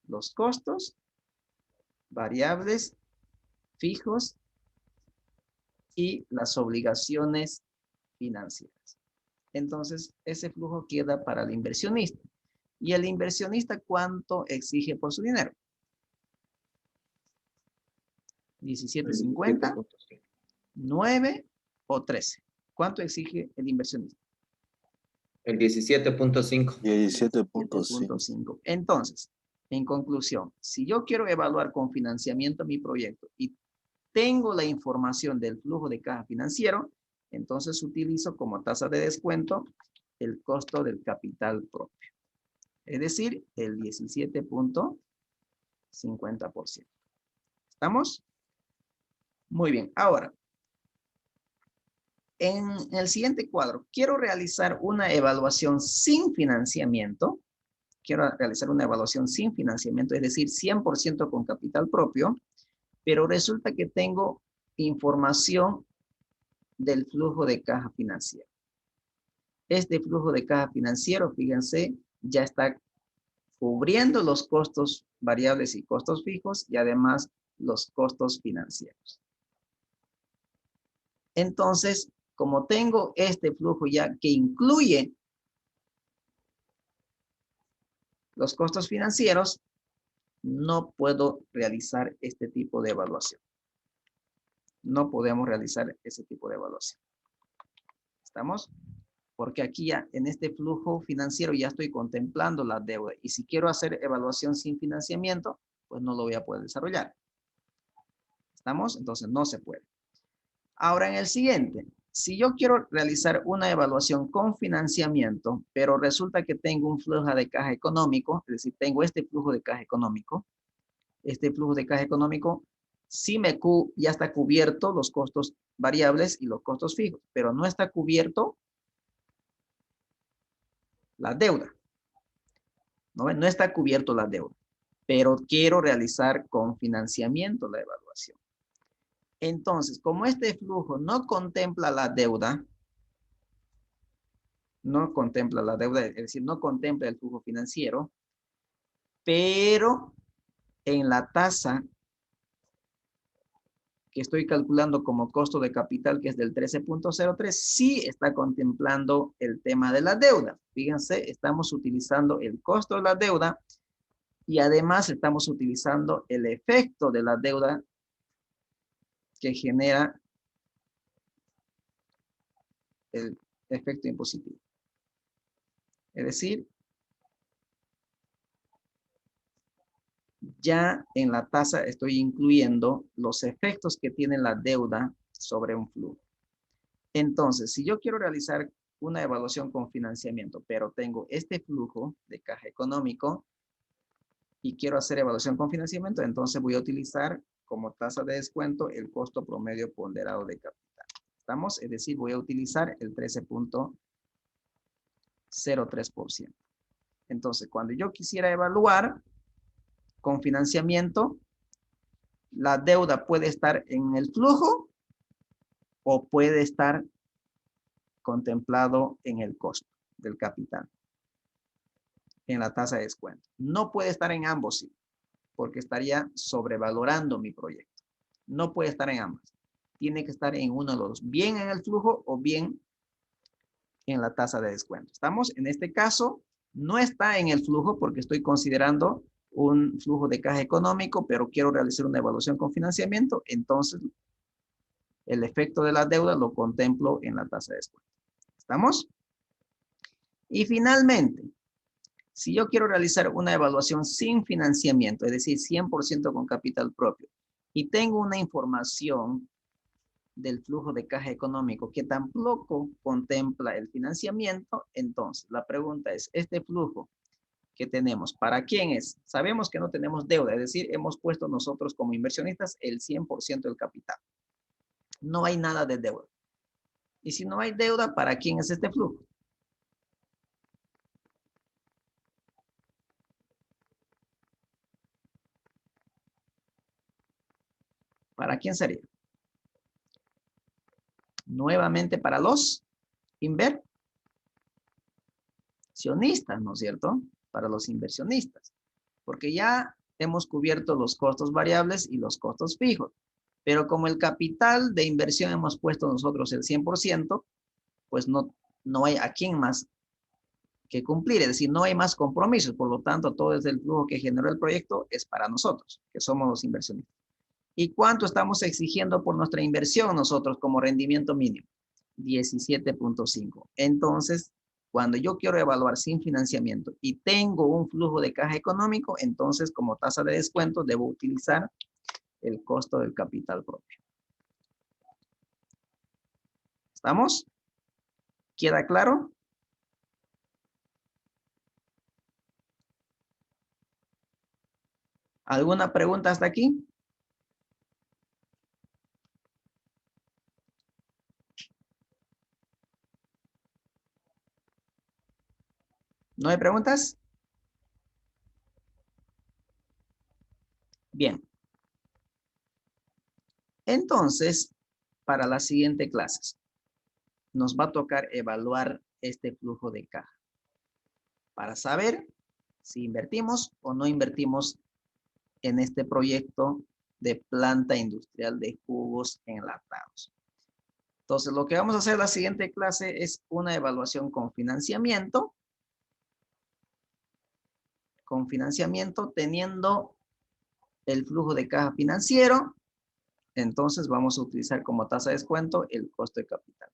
los costos, variables, fijos y las obligaciones financieras. Entonces, ese flujo queda para el inversionista. ¿Y el inversionista cuánto exige por su dinero? 17.50, 9 o 13. ¿Cuánto exige el inversionista? El 17.5. 17.5. 17.5. Entonces, en conclusión, si yo quiero evaluar con financiamiento mi proyecto y tengo la información del flujo de caja financiero, entonces utilizo como tasa de descuento el costo del capital propio. Es decir, el 17.50%. ¿Estamos? Muy bien. Ahora, en el siguiente cuadro, quiero realizar una evaluación sin financiamiento. Quiero realizar una evaluación sin financiamiento, es decir, 100% con capital propio, pero resulta que tengo información del flujo de caja financiero. Este flujo de caja financiero, fíjense, ya está cubriendo los costos variables y costos fijos y además los costos financieros. Entonces, como tengo este flujo ya que incluye los costos financieros, no puedo realizar este tipo de evaluación. No podemos realizar ese tipo de evaluación. ¿Estamos? Porque aquí ya en este flujo financiero ya estoy contemplando la deuda. Y si quiero hacer evaluación sin financiamiento, pues no lo voy a poder desarrollar. ¿Estamos? Entonces no se puede. Ahora en el siguiente, si yo quiero realizar una evaluación con financiamiento, pero resulta que tengo un flujo de caja económico, es decir, tengo este flujo de caja económico, sí ya está cubierto los costos variables y los costos fijos, pero no está cubierto la deuda. No está cubierto la deuda, pero quiero realizar con financiamiento la evaluación. Entonces, como este flujo no contempla la deuda, es decir, no contempla el flujo financiero, pero en la tasa que estoy calculando como costo de capital, que es del 13.03, sí está contemplando el tema de la deuda. Fíjense, estamos utilizando el costo de la deuda y además estamos utilizando el efecto de la deuda que genera el efecto impositivo. Es decir, ya en la tasa estoy incluyendo los efectos que tiene la deuda sobre un flujo. Entonces, si yo quiero realizar una evaluación con financiamiento, pero tengo este flujo de caja económico y quiero hacer evaluación con financiamiento, entonces voy a utilizar como tasa de descuento el costo promedio ponderado de capital. ¿Estamos? Es decir, voy a utilizar el 13.03%. Entonces, cuando yo quisiera evaluar con financiamiento, la deuda puede estar en el flujo o puede estar contemplado en el costo del capital, en la tasa de descuento. No puede estar en ambos, sí, porque estaría sobrevalorando mi proyecto. No puede estar en ambas. Tiene que estar en uno de los dos, bien en el flujo o bien en la tasa de descuento. ¿Estamos? En este caso, no está en el flujo porque estoy considerando un flujo de caja económico, pero quiero realizar una evaluación con financiamiento, entonces el efecto de la deuda lo contemplo en la tasa de descuento. ¿Estamos? Y finalmente, si yo quiero realizar una evaluación sin financiamiento, es decir, 100% con capital propio, y tengo una información del flujo de caja económico que tampoco contempla el financiamiento, entonces la pregunta es, ¿este flujo que tenemos. ¿Para quién es? Sabemos que no tenemos deuda, es decir, hemos puesto nosotros como inversionistas el 100% del capital. No hay nada de deuda. Y si no hay deuda, ¿para quién es este flujo? ¿Para quién sería? Nuevamente para los inversionistas, ¿no es cierto? Para los inversionistas. Porque ya hemos cubierto los costos variables y los costos fijos. Pero como el capital de inversión hemos puesto nosotros el 100%, pues no hay a quién más que cumplir. Es decir, no hay más compromisos. Por lo tanto, todo el flujo que generó el proyecto es para nosotros, que somos los inversionistas. ¿Y cuánto estamos exigiendo por nuestra inversión nosotros como rendimiento mínimo? 17.5. Entonces, cuando yo quiero evaluar sin financiamiento y tengo un flujo de caja económico, entonces como tasa de descuento debo utilizar el costo del capital propio. ¿Estamos? ¿Queda claro? ¿Alguna pregunta hasta aquí? ¿No hay preguntas? Bien. Entonces, para la siguiente clase, nos va a tocar evaluar este flujo de caja para saber si invertimos o no invertimos en este proyecto de planta industrial de jugos enlatados. Entonces, lo que vamos a hacer en la siguiente clase es una evaluación con financiamiento. Con financiamiento teniendo el flujo de caja financiero. Entonces, vamos a utilizar como tasa de descuento el costo de capital.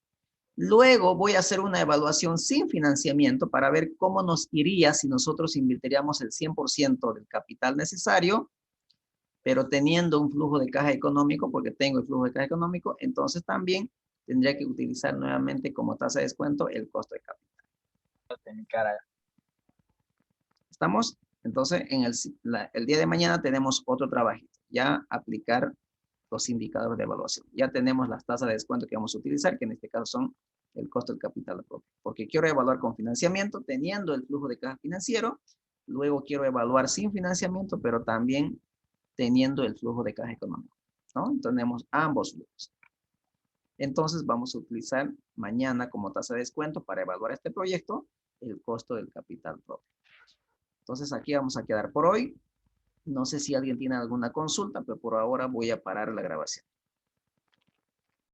Luego voy a hacer una evaluación sin financiamiento para ver cómo nos iría si nosotros invirtiéramos el 100% del capital necesario, pero teniendo un flujo de caja económico, porque tengo el flujo de caja económico, entonces también tendría que utilizar nuevamente como tasa de descuento el costo de capital. ¿Estamos? Entonces, en el día de mañana tenemos otro trabajito, ya aplicar los indicadores de evaluación. Ya tenemos las tasas de descuento que vamos a utilizar, que en este caso son el costo del capital propio. Porque quiero evaluar con financiamiento, teniendo el flujo de caja financiero. Luego quiero evaluar sin financiamiento, pero también teniendo el flujo de caja económico, ¿no? Tenemos ambos flujos. Entonces vamos a utilizar mañana como tasa de descuento para evaluar este proyecto, el costo del capital propio. Entonces aquí vamos a quedar por hoy. No sé si alguien tiene alguna consulta, pero por ahora voy a parar la grabación.